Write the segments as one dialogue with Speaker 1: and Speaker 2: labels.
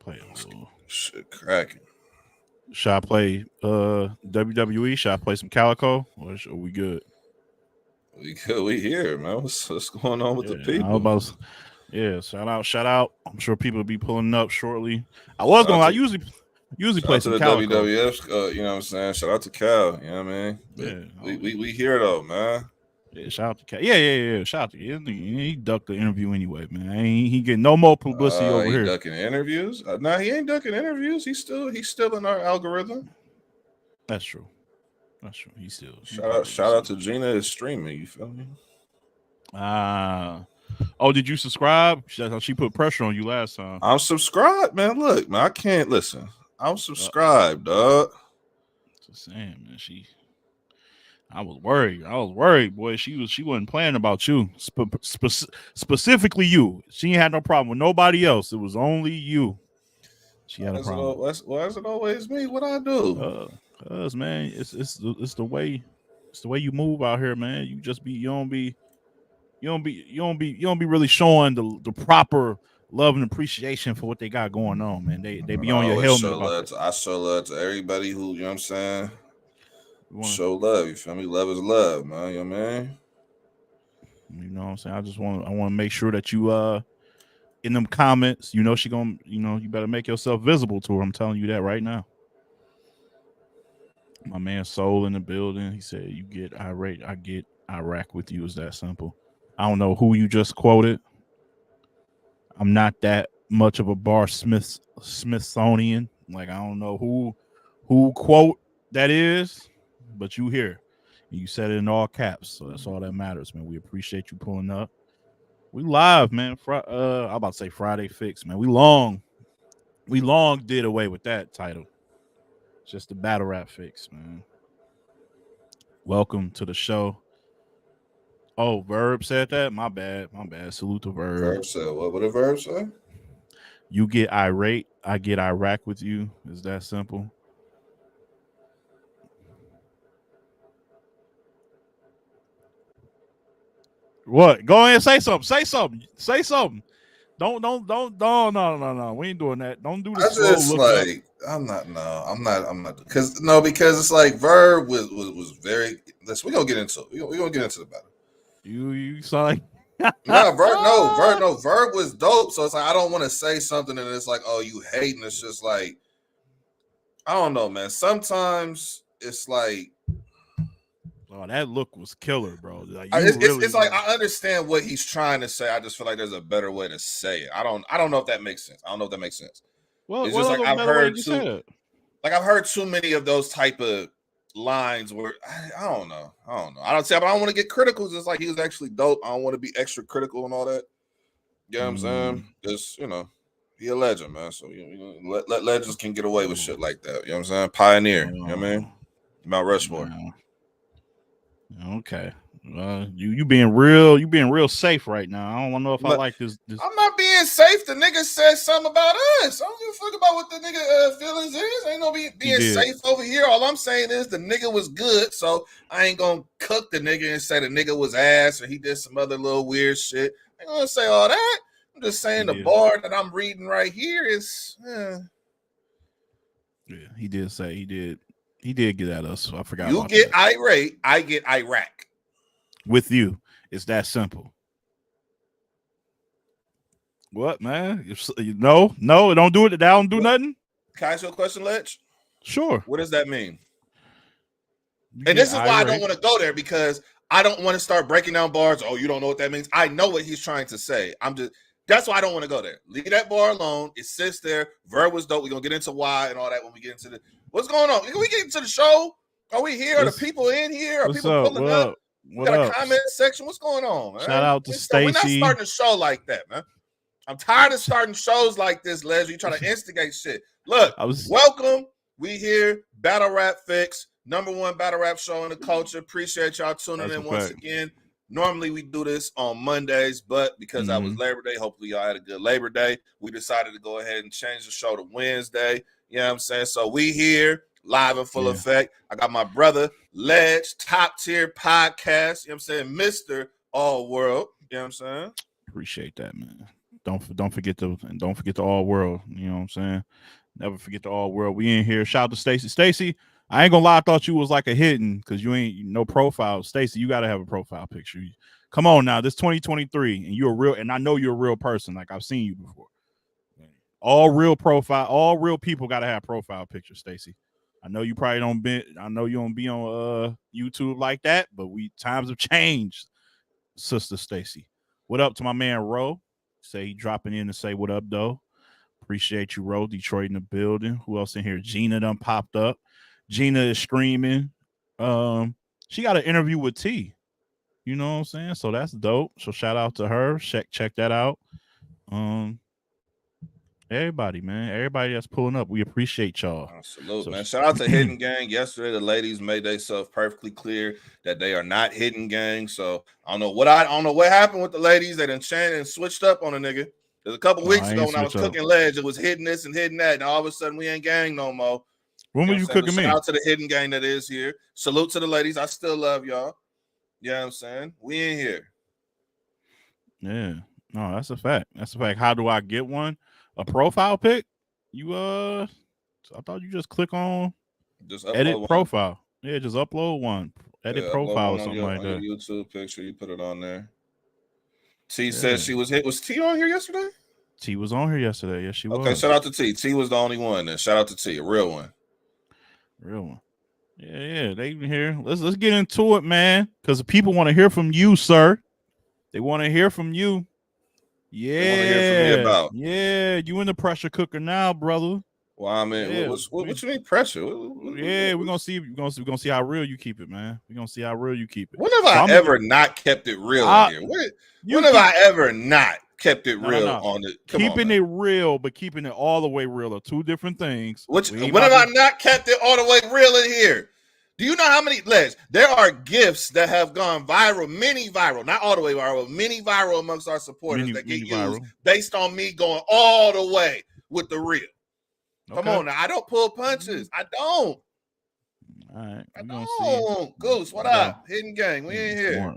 Speaker 1: Play a little.
Speaker 2: Shit cracking.
Speaker 1: Should I play WWE? Should I play some Calico? Or are we good?
Speaker 2: We good. We here, man. What's going on with the
Speaker 1: Yeah, I was
Speaker 2: people?
Speaker 1: about to, yeah. Shout out. I'm sure people will be pulling up shortly. I was
Speaker 2: Shout
Speaker 1: gonna.
Speaker 2: out
Speaker 1: I
Speaker 2: to
Speaker 1: usually
Speaker 2: shout
Speaker 1: play
Speaker 2: out to
Speaker 1: some
Speaker 2: the
Speaker 1: Calico.
Speaker 2: WWF. You know what I'm saying? Shout out to Cal. You know what I mean? But
Speaker 1: Yeah,
Speaker 2: we here though, man.
Speaker 1: yeah. Shout out to Cal. Yeah. Shout out to him. He ducked the interview anyway, man. He getting no more publicity over
Speaker 2: He
Speaker 1: here.
Speaker 2: ducking interviews. Nah, he ain't ducking interviews. He's still in our algorithm.
Speaker 1: That's true. That's true. He
Speaker 2: Shout out
Speaker 1: probably
Speaker 2: shout out
Speaker 1: still.
Speaker 2: to Gina is streaming. You feel me?
Speaker 1: Ah. Oh, did you subscribe? She put pressure on you last time.
Speaker 2: I'm subscribed, man. Look, man, I can't listen. I'm
Speaker 1: Uh,
Speaker 2: subscribed, dog.
Speaker 1: Just saying, man. I was worried, boy. She wasn't playing about you, specifically you. She ain't had no problem with nobody else. It was only you. She had a problem.
Speaker 2: Why is it always me? What I do?
Speaker 1: Cause man, it's the way you move out here, man. You don't be really showing the proper love and appreciation for what they got going on, man. They
Speaker 2: And
Speaker 1: be
Speaker 2: I
Speaker 1: on your
Speaker 2: always
Speaker 1: helmet
Speaker 2: show
Speaker 1: about
Speaker 2: love
Speaker 1: that.
Speaker 2: to I show love to everybody who, you know what I'm saying?
Speaker 1: You wanna,
Speaker 2: Show love, you feel me? Love is love, man. You know what I mean?
Speaker 1: you know what I'm saying? I want to make sure that you in them comments, she gonna, you better make yourself visible to her. I'm telling you that right now. My man Soul in the building. He said, "You get irate, I get Iraq with you." Is that simple? I don't know who you just quoted. I'm not that much of a Smithsonian. Like I don't know who quote that is, but you here. You said it in all caps, so that's all that matters, man. We appreciate you pulling up. We live, man. I'm about to say Friday Fix, man. We long did away with that title. It's just the battle rap fix, man. Welcome to the show. Oh, Verb said that. My bad. My bad. Salute to Verb.
Speaker 2: Verb said, what did Verb say?
Speaker 1: You get irate, I get Iraq with you. Is that simple? What? Go ahead and say something. Say something. Say something. Don't. No. We ain't doing that. Don't do the
Speaker 2: I
Speaker 1: slow
Speaker 2: just
Speaker 1: look up.
Speaker 2: like I'm not because it's like Verb was very listen, we're gonna get into it. We're gonna get into the battle.
Speaker 1: You sound
Speaker 2: No,
Speaker 1: like
Speaker 2: Verb was dope. So it's like I don't want to say something and it's like, oh, you hating. It's just like I don't know, man. Sometimes it's like
Speaker 1: oh, that look was killer, bro. Like
Speaker 2: it's like I understand what he's trying to say. I just feel like there's a better way to say it. I don't know if that makes sense. I don't know if that makes sense. It's
Speaker 1: What
Speaker 2: just like
Speaker 1: other better way you said it?
Speaker 2: I've heard too many of those type of lines where I don't know. I don't say, but I don't want to get critical. It's just like he was actually dope. I don't want to be extra critical and all that. You know what I'm saying? Just he a legend, man. So let legends can get away with shit like that. You know what I'm saying? Pioneer. You know what I mean? Mount Rushmore.
Speaker 1: Okay. You being real safe right now. I don't know if I like this.
Speaker 2: I'm not being safe. The nigga said something about us. I don't give a fuck about what the nigga feelings is. Ain't no being safe over here. All I'm saying is the nigga was good, so I ain't gonna cook the nigga and say the nigga was ass or he did some other little weird shit. I ain't gonna say all that. I'm just saying the bar that I'm reading right here is.
Speaker 1: Yeah, he did say he did get at us. So I forgot.
Speaker 2: You get irate, I get Iraq.
Speaker 1: With you, it's that simple. What, man? No, don't do it. That don't do nothing.
Speaker 2: Can I ask you a question, Letch?
Speaker 1: Sure.
Speaker 2: What does that mean? And this is why I don't want to go there because I don't want to start breaking down bars. Oh, you don't know what that means. I know what he's trying to say. That's why I don't want to go there. Leave that bar alone. It sits there. Verb was dope. We're going to get into why and all that when we get into what's going on. Can we get into the show? Are we here? Are the people in here? Are people pulling up? We got a comment section. What's going on, man?
Speaker 1: Shout out to Stacy.
Speaker 2: We're not starting a show like that, man. I'm tired of starting shows like this, Les. You trying to instigate shit. Look, welcome. We here. Battle Rap Fix. #1 battle rap show in the culture. Appreciate y'all tuning in once again. Normally we do this on Mondays, but because I was Labor Day, hopefully y'all had a good Labor Day. We decided to go ahead and change the show to Wednesday. You know what I'm saying? So we here, live in full effect. I got my brother, Ledge, top tier podcast. You know what I'm saying? Mr. All World. You know what I'm saying?
Speaker 1: Appreciate that, man. don't forget the all world. You know what I'm saying? Never forget the all world. We in here. Shout out to Stacy. Stacy, I ain't gonna lie, I thought you was like a hidden because you ain't no profile. Stacy, you gotta have a profile picture. Come on now, this 2023, and you're real, and I know you're a real person. Like I've seen you before. All real people gotta have profile pictures, Stacy. I know you probably don't be. I know you don't be on YouTube like that, but times have changed, Sister Stacy. What up to my man Ro? Say he dropping in to say what up, though. Appreciate you, Ro. Detroit in the building. Who else in here? Gina done popped up. Gina is streaming. She got an interview with T. You know what I'm saying? So that's dope. So shout out to her. Check that out. Everybody, man. Everybody that's pulling up. We appreciate y'all.
Speaker 2: Salute, man. Shout out to Hidden Gang. Yesterday, the ladies made themselves perfectly clear that they are not Hidden Gang. So I don't know what happened with the ladies. They done changed and switched up on a nigga. There's a couple weeks ago when I was cooking ledge, it was hitting this and hitting that, and all of a sudden we ain't gang no more.
Speaker 1: When were you cooking me?
Speaker 2: Shout out to the Hidden Gang that is here. Salute to the ladies. I still love y'all. You know what I'm saying? We in here.
Speaker 1: Yeah. No, that's a fact. That's a fact. How do I get one? A profile pic? I thought you just click on edit profile. Yeah, just upload one. Edit profile or something like that.
Speaker 2: Your YouTube picture, you put it on there. T says she was hit. Was T on here yesterday?
Speaker 1: T was on here yesterday. Yes, she was.
Speaker 2: Okay, shout out to T. T was the only one then. Shout out to T, a real one.
Speaker 1: Real one. Yeah, they even here. Let's get into it, man. Because the people want to hear from you, sir. They want to hear from you. Yeah.
Speaker 2: They want to hear from me about.
Speaker 1: Yeah, you in the pressure cooker now, brother.
Speaker 2: Well, I mean, what you mean pressure?
Speaker 1: We're gonna see. We're gonna see how real you keep it, man. We're gonna see how real you keep it.
Speaker 2: When have I ever not kept it real in here? When have I ever not kept it real on it?
Speaker 1: Keeping it real, but keeping it all the way real are two different things.
Speaker 2: When have I not kept it all the way real in here? Do you know how many legs? There are gifts that have gone viral, mini viral, not all the way viral, mini viral amongst our supporters that get used based on me going all the way with the real. Okay. Come on now. I don't pull punches. I don't.
Speaker 1: All right.
Speaker 2: I don't. Goose, what up? Hidden Gang. We ain't here.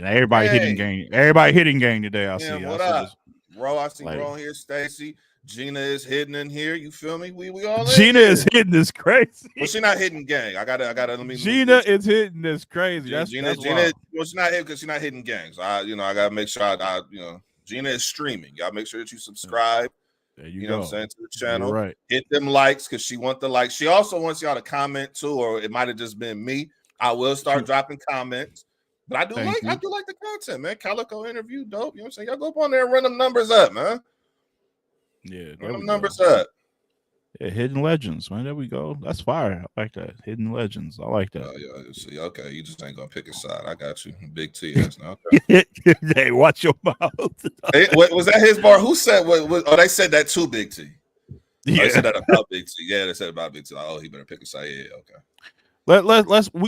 Speaker 1: Everybody Hidden Gang. Everybody Hidden Gang today. I see.
Speaker 2: What up? Bro, I see Bro here. Stacy. Gina is hidden in here. You feel me? We all in
Speaker 1: Gina
Speaker 2: here.
Speaker 1: is hidden is crazy.
Speaker 2: Well, she not Hidden Gang. I gotta let me.
Speaker 1: Gina is hidden is crazy.
Speaker 2: Gina, well, she's not hidden because she's not Hidden Gang. So I gotta make sure Gina is streaming. Y'all make sure that you subscribe.
Speaker 1: There you
Speaker 2: know
Speaker 1: go.
Speaker 2: What I'm saying, to the channel.
Speaker 1: Right.
Speaker 2: Hit them likes because she wants the likes. She also wants y'all to comment too, or it might have just been me. I will start dropping comments. But I do like the content, man. Calico interview, dope. You know what I'm saying? Y'all go up on there and run them numbers up, man.
Speaker 1: Yeah,
Speaker 2: run them numbers up.
Speaker 1: Yeah, Hidden Legends, man. There we go. That's fire. I like that. Hidden Legends. I like that.
Speaker 2: Oh, yeah. See, okay. You just ain't gonna pick a side. I got you. Big T. Okay.
Speaker 1: Hey, watch your mouth.
Speaker 2: Hey, was that his bar? Who said what? Oh, they said that to Big T. Yeah. Oh, they said that about Big T. Yeah, they said about Big T. Like, oh, he better pick a side. Yeah, okay.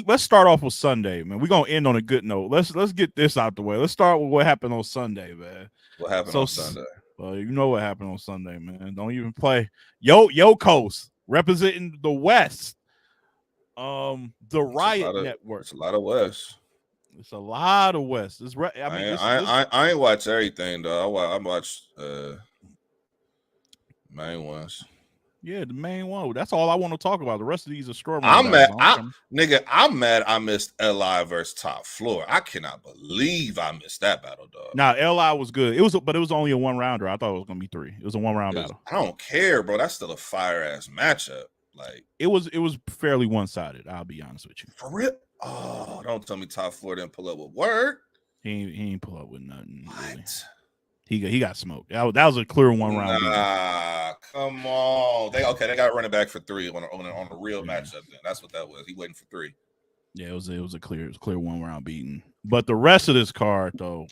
Speaker 1: Let's start off with Sunday, man. We're gonna end on a good note. Let's get this out the way. Let's start with what happened on Sunday, man.
Speaker 2: What happened on Sunday?
Speaker 1: Well, you know what happened on Sunday, man. Don't even play. Nicco'S representing the West. The Riot Network.
Speaker 2: It's a lot of West.
Speaker 1: It's a lot of West.
Speaker 2: I ain't watch everything though. I watched main ones.
Speaker 1: Yeah, the main one. That's all I want to talk about. The rest of these are extraordinary.
Speaker 2: I'm mad I missed LI versus Top Floor. I cannot believe I missed that battle, dog.
Speaker 1: Nah, LI was good. It was only a one rounder. I thought it was gonna be 3. It was a 1-round battle.
Speaker 2: I don't care, bro. That's still a fire ass matchup. Like
Speaker 1: it was fairly one-sided, I'll be honest with you.
Speaker 2: For real? Oh, don't tell me Top Floor didn't pull up with word.
Speaker 1: He ain't pull up with nothing. What? Really. He got smoked. That was a clear 1-round.
Speaker 2: Nah, come on. They got running back for 3 on a real matchup. Then that's what that was. He waiting for 3.
Speaker 1: Yeah, it was a clear 1-round beating. But the rest of this card, though,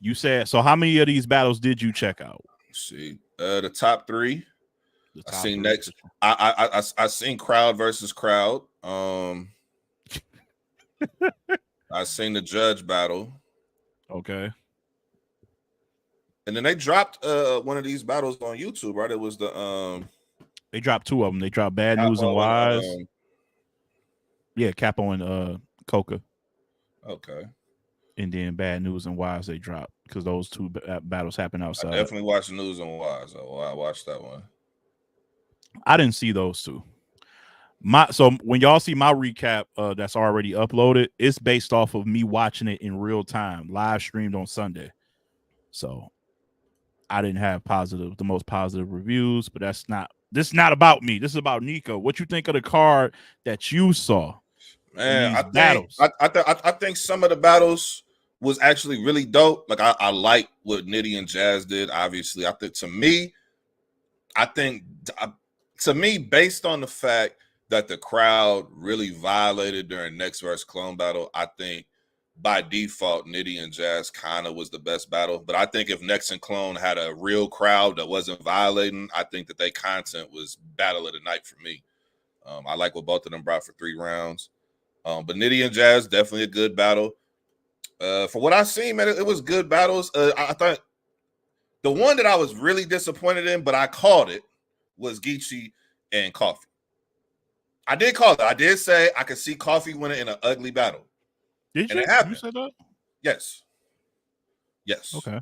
Speaker 1: you said. So how many of these battles did you check out?
Speaker 2: Let's see, the top 3. I seen next. I seen crowd versus crowd. I seen the judge battle.
Speaker 1: Okay.
Speaker 2: And then they dropped one of these battles on YouTube, right? It was the
Speaker 1: they dropped 2 of them. They dropped Bad News and Wise. Yeah, Capo and Coca.
Speaker 2: Okay.
Speaker 1: and then Bad News and Wise they dropped because those two battles happened outside.
Speaker 2: I definitely watched News and Wise. Oh, I watched that one.
Speaker 1: I didn't see those two. So when y'all see my recap that's already uploaded, it's based off of me watching it in real time, live streamed on Sunday. So I didn't have the most positive reviews, but this is not about me. This is about Nico. What you think of the card that you saw?
Speaker 2: Man, I think some of the battles was actually really dope. Like I like what Nitty and Jazz did. Obviously, I think to me, based on the fact that the crowd really violated during Next vs. Clone battle, I think by default, Nitty and Jazz kind of was the best battle. But I think if Next and Clone had a real crowd that wasn't violating, I think that their content was battle of the night for me. I like what both of them brought for 3 rounds. But Nitty and Jazz, definitely a good battle. For what I seen, man, it was good battles. I thought the one that I was really disappointed in, but I called it, was Geechee and Coffee. I did call it. I did say I could see Coffee winning in an ugly battle.
Speaker 1: Did you? It happened. You said that?
Speaker 2: Yes.
Speaker 1: Okay.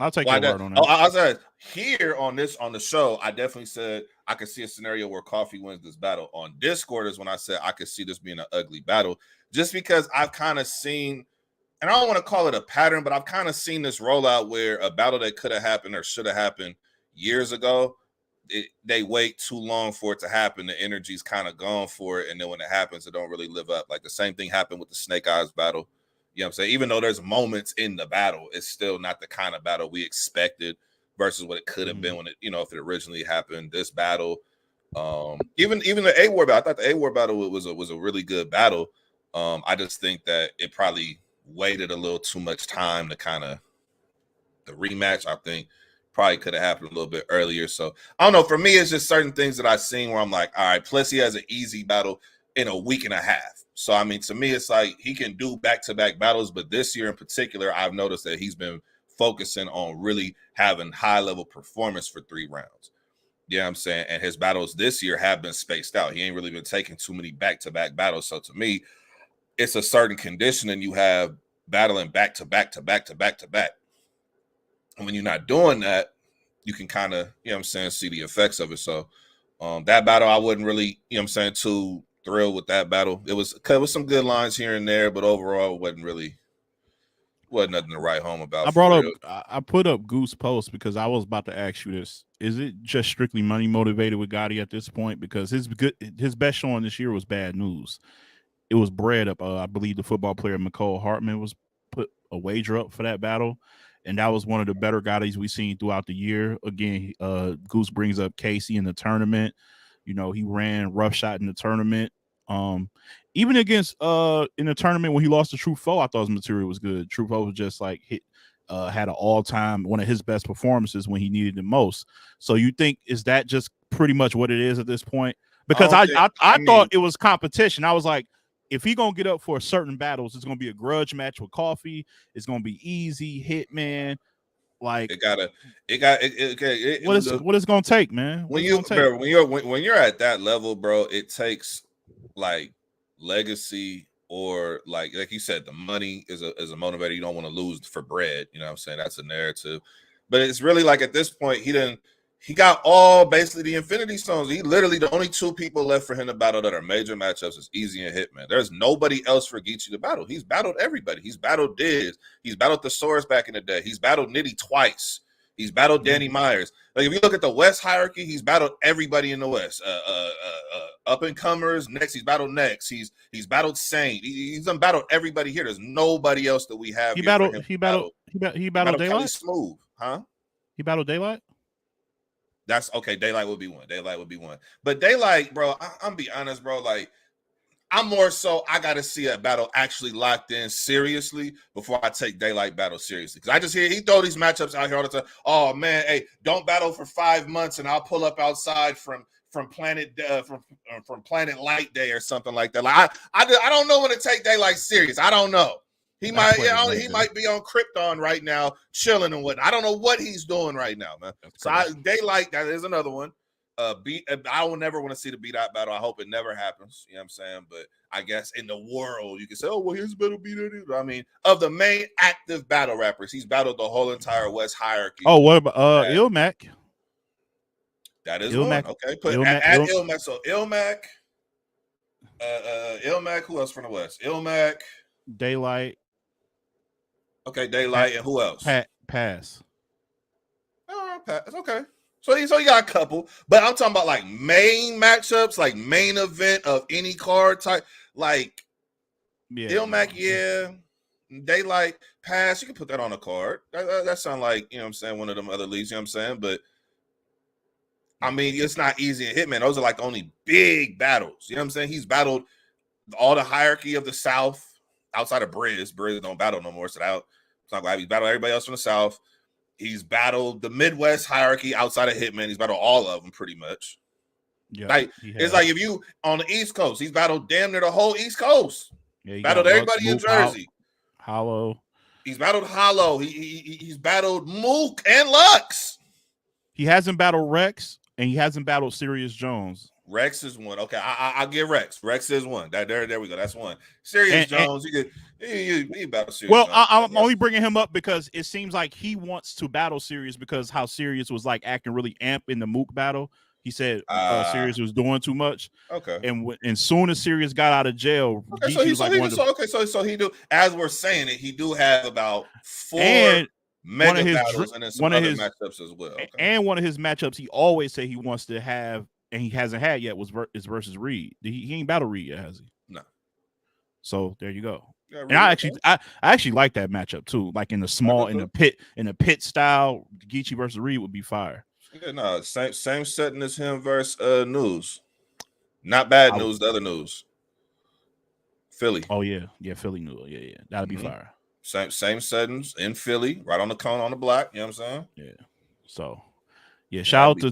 Speaker 1: I'll take your word on that.
Speaker 2: I said here on the show, I definitely said I could see a scenario where Coffee wins this battle. On Discord is when I said I could see this being an ugly battle, just because I've kind of seen, and I don't want to call it a pattern, but I've kind of seen this rollout where a battle that could have happened or should have happened years ago, they wait too long for it to happen. The energy's kind of gone for it, and then when it happens, it don't really live up. Like the same thing happened with the Snake Eyes battle. You know what I'm saying? Even though there's moments in the battle, it's still not the kind of battle we expected versus what it could have been when it, if it originally happened. This battle, even the A-War battle, I thought the A-War battle was a really good battle. I just think that it probably waited a little too much time to kind of the rematch. I think probably could have happened a little bit earlier. So I don't know. For me, it's just certain things that I've seen where I'm like, all right, plus he has an easy battle in a week and a half. So, I mean, to me, it's like he can do back-to-back battles, but this year in particular, I've noticed that he's been focusing on really having high-level performance for 3 rounds. You know what I'm saying? And his battles this year have been spaced out. He ain't really been taking too many back-to-back battles. So, to me, it's a certain conditioning you have battling back-to-back to back-to-back. And when you're not doing that, you can kind of, see the effects of it. So, that battle, I wouldn't really, too thrilled with that battle. It was some good lines here and there, but overall, wasn't nothing to write home about.
Speaker 1: I put up Goose post because I was about to ask you this: is it just strictly money motivated with Gotti at this point? Because his best showing this year was Bad News. It was bread up. I believe the football player McCole Hartman was put a wager up for that battle, and that was one of the better Gottis we've seen throughout the year. Again, Goose brings up Casey in the tournament. He ran rough shot in the tournament. Even against in the tournament when he lost to True Foe, I thought his material was good. True Foe was just like had an all-time one of his best performances when he needed it most. So you think is that just pretty much what it is at this point? Because I thought it was competition. I was like, if he gonna get up for certain battles, it's gonna be a grudge match with Coffee. It's gonna be easy Hitman. Like what is it gonna take, man?
Speaker 2: When you're at that level, bro, it takes like legacy or like you said, the money is a motivator. You don't want to lose for bread. You know what I'm saying? That's a narrative. But it's really like at this point, he got all basically the Infinity Stones. He literally the only 2 people left for him to battle that are major matchups is Easy and Hitman. There's nobody else for Geechee to battle. He's battled everybody. He's battled Diz. He's battled Thesaurus back in the day. He's battled Nitty twice. He's battled Danny Myers. Like if you look at the West hierarchy, he's battled everybody in the West. Up and comers. Next, he's battled Next. He's battled Saint. He's done battled everybody here. There's nobody else that we have.
Speaker 1: He battled Daylight.
Speaker 2: Kelly Smooth, huh?
Speaker 1: He battled Daylight.
Speaker 2: That's okay. Daylight would be one. But Daylight, bro, I'm be honest, bro. Like, I'm more so I got to see a battle actually locked in seriously before I take Daylight battle seriously. Because I just hear he throw these matchups out here all the time. Oh man, hey, don't battle for 5 months and I'll pull up outside from Planet from Planet Light Day or something like that. Like I don't know when to take Daylight serious. I don't know. He might be on Krypton right now, chilling and what. I don't know what he's doing right now, man. So Daylight, that is another one. I will never want to see the B-Dot battle. I hope it never happens. You know what I'm saying? But I guess in the world, you can say, oh, well, his battle B-Dot. I mean, of the main active battle rappers, he's battled the whole entire West hierarchy.
Speaker 1: Oh, what about Ilmac?
Speaker 2: That is Ilmac. One. Okay, put Ilmac, at Ilmac. So Ilmac, Ilmac. Who else from the West? Ilmac,
Speaker 1: Daylight.
Speaker 2: Okay, Daylight, and who else?
Speaker 1: Pass.
Speaker 2: Pass. Okay. So you got a couple, but I'm talking about like main matchups, like main event of any card type, like Ilmac, Daylight, Pass. You can put that on a card. That sounds like, you know what I'm saying, one of them other leagues, you know what I'm saying? But I mean, it's not easy in Hitman. Those are like only big battles. You know what I'm saying? He's battled all the hierarchy of the South outside of Briz. Briz don't battle no more, so it's not like he's battled everybody else from the South. He's battled the Midwest hierarchy outside of Hitman. He's battled all of them pretty much. Yeah, like it's like if you on the East Coast, he's battled damn near the whole East Coast. Yeah, battled everybody in Jersey.
Speaker 1: Hollow.
Speaker 2: He's battled Hollow. He's battled Mook and Lux.
Speaker 1: He hasn't battled Rex, and he hasn't battled Sirius Jones.
Speaker 2: Rex is one. Okay, I'll give Rex. Rex is one. There we go. That's one. Sirius Jones. You battle Sirius.
Speaker 1: Well, I'm only bringing him up because it seems like he wants to battle Sirius because how Sirius was like acting really amp in the Mook battle. He said Sirius was doing too much.
Speaker 2: Okay.
Speaker 1: And soon as Sirius got out of jail,
Speaker 2: so he do. As we're saying it, he do have about 4 mega battles and then some other matchups as well. Okay.
Speaker 1: And one of his matchups, he always say he wants to have. And he hasn't had yet is versus Reed. He ain't battled Reed yet, has he?
Speaker 2: No.
Speaker 1: So there you go. Yeah, and I actually like that matchup too. Like in the pit style, Geechee versus Reed would be fire.
Speaker 2: Yeah, no, same setting as him versus News. Not bad news, the other news. Philly.
Speaker 1: Oh yeah, Philly news. Yeah. That'd be fire.
Speaker 2: Same settings in Philly, right on the cone on the block. You know what I'm saying?
Speaker 1: Yeah. So shout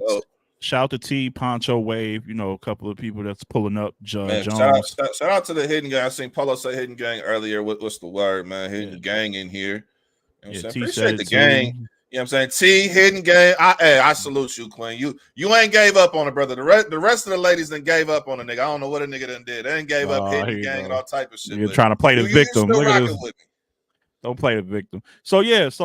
Speaker 1: out to T, Poncho Wave, a couple of people that's pulling up.
Speaker 2: Man, shout out to the Hidden Gang. I seen Polo say Hidden Gang earlier. What's the word, man? Hidden Gang in here. You know what I'm saying? Appreciate the gang. You know what I'm saying? T, Hidden Gang. I salute you, Queen. You ain't gave up on it, brother. The rest of the ladies done gave up on a nigga. I don't know what a nigga done did. They ain't gave up Hidden Gang and all type of shit.
Speaker 1: You're trying to play the victim. Look at this. Don't play the victim. So it's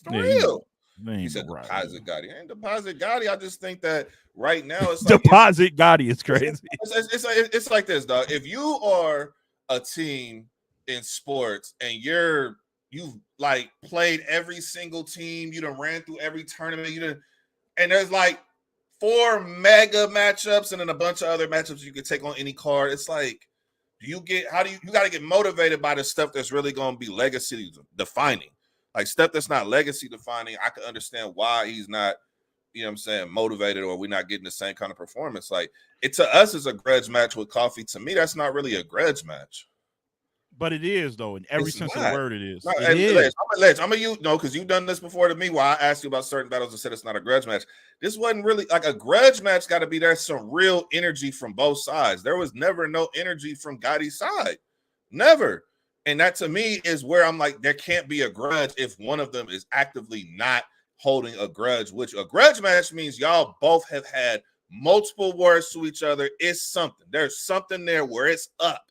Speaker 2: real. He said Deposit Gotti. Ain't Deposit Gotti. I just think that right now it's
Speaker 1: like Deposit Gotti is crazy.
Speaker 2: It's like this, dog. If you are a team in sports and you've like played every single team, you done ran through every tournament, and there's like 4 mega matchups and then a bunch of other matchups you can take on any card. It's like, you got to get motivated by the stuff that's really going to be legacy defining. Like stuff that's not legacy defining, I can understand why he's not, you know what I'm saying, motivated, or we're not getting the same kind of performance. Like it to us is a grudge match with Coffee. To me, that's not really a grudge match.
Speaker 1: But it is though, in every sense of the word, it is.
Speaker 2: I'm gonna use because you've done this before to me. Why I asked you about certain battles and said it's not a grudge match. This wasn't really like a grudge match. Got to be there's some real energy from both sides. There was never no energy from Gotti's side, never. And that to me is where I'm like, there can't be a grudge if one of them is actively not holding a grudge. Which a grudge match means y'all both have had multiple words to each other. It's something. There's something there where it's up.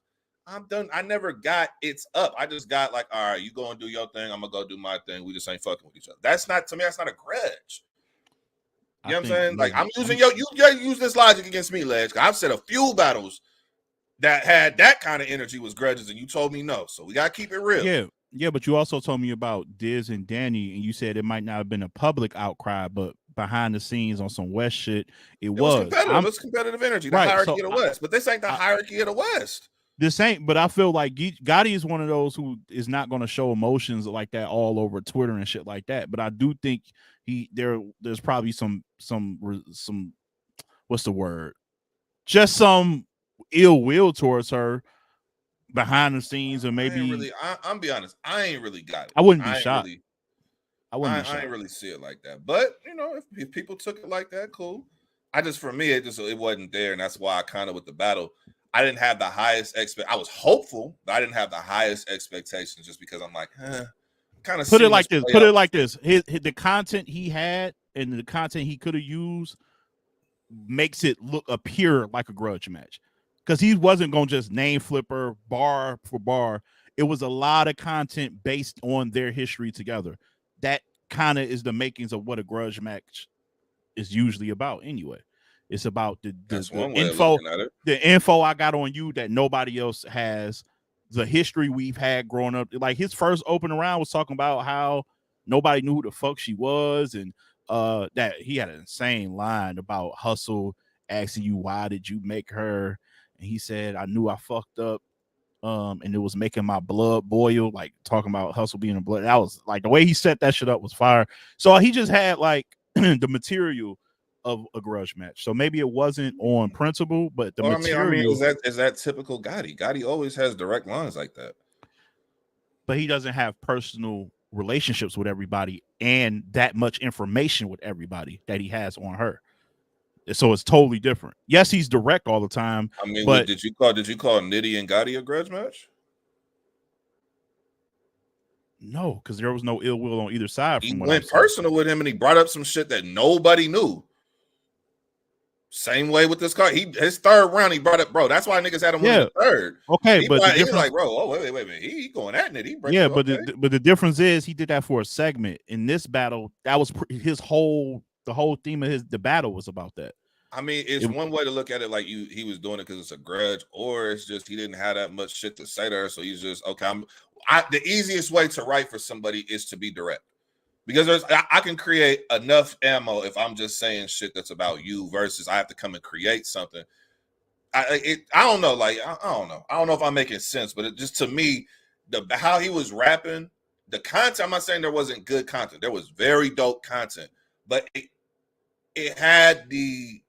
Speaker 2: I'm done. I never got it's up. I just got like, all right, you go and do your thing. I'm gonna go do my thing. We just ain't fucking with each other. That's not, to me, that's not a grudge. You know what I'm saying? Like I'm using you use this logic against me, Ledge. I've said a few battles that had that kind of energy was grudges, and you told me no. So we gotta keep it real.
Speaker 1: Yeah, but you also told me about Diz and Danny, and you said it might not have been a public outcry, but behind the scenes on some West shit, it was
Speaker 2: competitive. It's competitive energy. The hierarchy of the West, but this ain't the hierarchy of the West.
Speaker 1: This ain't, but I feel like Gotti is one of those who is not going to show emotions like that all over Twitter and shit like that. But I do think there's probably some what's the word? Just some ill will towards her behind the scenes, or maybe
Speaker 2: I'm be honest, I ain't really got it.
Speaker 1: I wouldn't be shocked.
Speaker 2: I ain't really see it like that. But if people took it like that, cool. For me, it wasn't there, and that's why I kind of with the battle. I didn't have the highest I was hopeful, but I didn't have the highest expectations just because I'm like, kind of
Speaker 1: put it like this. Put it like this. The content he had and the content he could have used makes it appear like a grudge match, because he wasn't gonna just name flipper bar for bar. It was a lot of content based on their history together. That kind of is the makings of what a grudge match is usually about anyway. It's about the info, the info I got on you that nobody else has, the history we've had growing up. Like his first opening round was talking about how nobody knew who the fuck she was, and that he had an insane line about Hustle asking you why did you make her, and he said I knew I fucked up, and it was making my blood boil, like talking about Hustle being a blood. That was like the way he set that shit up was fire. So he just had like the material of a grudge match. So maybe it wasn't on principle, but the material.
Speaker 2: I mean, is that typical Gotti? Gotti always has direct lines like that.
Speaker 1: But he doesn't have personal relationships with everybody and that much information with everybody that he has on her. So it's totally different. Yes, he's direct all the time.
Speaker 2: I mean, but did you call Nitty and Gotti a grudge match?
Speaker 1: No, because there was no ill will on either side.
Speaker 2: He went personal with him, and he brought up some shit that nobody knew. Same way with this car. His third round, he brought up, bro. That's why niggas had him win the third.
Speaker 1: Okay,
Speaker 2: but he was like, bro, oh wait a minute, he going at it.
Speaker 1: But the difference is he did that for a segment. In this battle, that was the whole theme of the battle was about that.
Speaker 2: I mean, it's one way to look at it, like he was doing it because it's a grudge, or it's just he didn't have that much shit to say to her, so he's just okay. The easiest way to write for somebody is to be direct, because I can create enough ammo if I'm just saying shit that's about you versus I have to come and create something. I don't know, like I don't know if I'm making sense, but it just, to me, how he was rapping, the content. I'm not saying there wasn't good content. There was very dope content, but it had the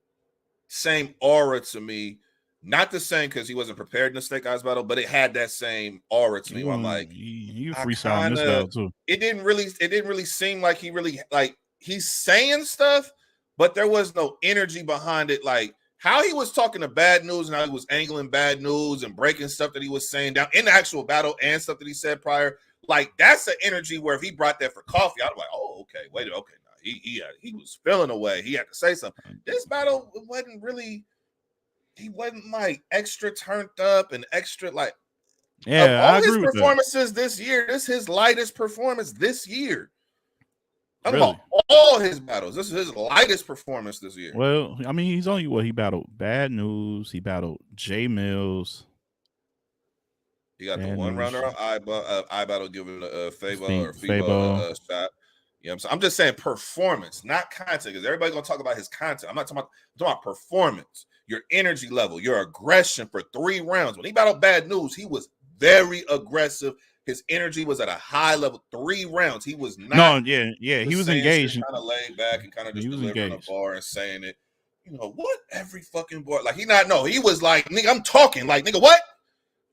Speaker 2: same aura to me. Not the same because he wasn't prepared in the Snake Eyes battle, but it had that same aura to me. Where I'm like,
Speaker 1: you freestyling this battle too.
Speaker 2: It didn't really seem like he really, like, he's saying stuff, but there was no energy behind it. Like how he was talking to Bad News and how he was angling Bad News and breaking stuff that he was saying down in the actual battle and stuff that he said prior. Like that's the energy where if he brought that for coffee, I'd be like, oh, okay, wait, okay. He was feeling away. He had to say something. This battle wasn't really. He wasn't like extra turned up and extra like.
Speaker 1: Yeah,
Speaker 2: all his performances this year, this is his lightest performance this year. I'm about all his battles. This is his lightest performance this year.
Speaker 1: Well, I mean, he battled Bad News. He battled J Mills.
Speaker 2: He got the one runner on I battle giving Fabo shot. You know what I'm saying? I'm just saying performance, not content, because everybody's gonna talk about his content. I'm not talking about performance, your energy level, your aggression for 3 rounds. When he battled Bad News, he was very aggressive. His energy was at a high level. 3 rounds. He was not.
Speaker 1: He was engaged.
Speaker 2: Kind of laid back and kind of just delivering a bar and saying it. You know what? Every fucking bar. Like he was like, nigga, I'm talking. Like, nigga, what?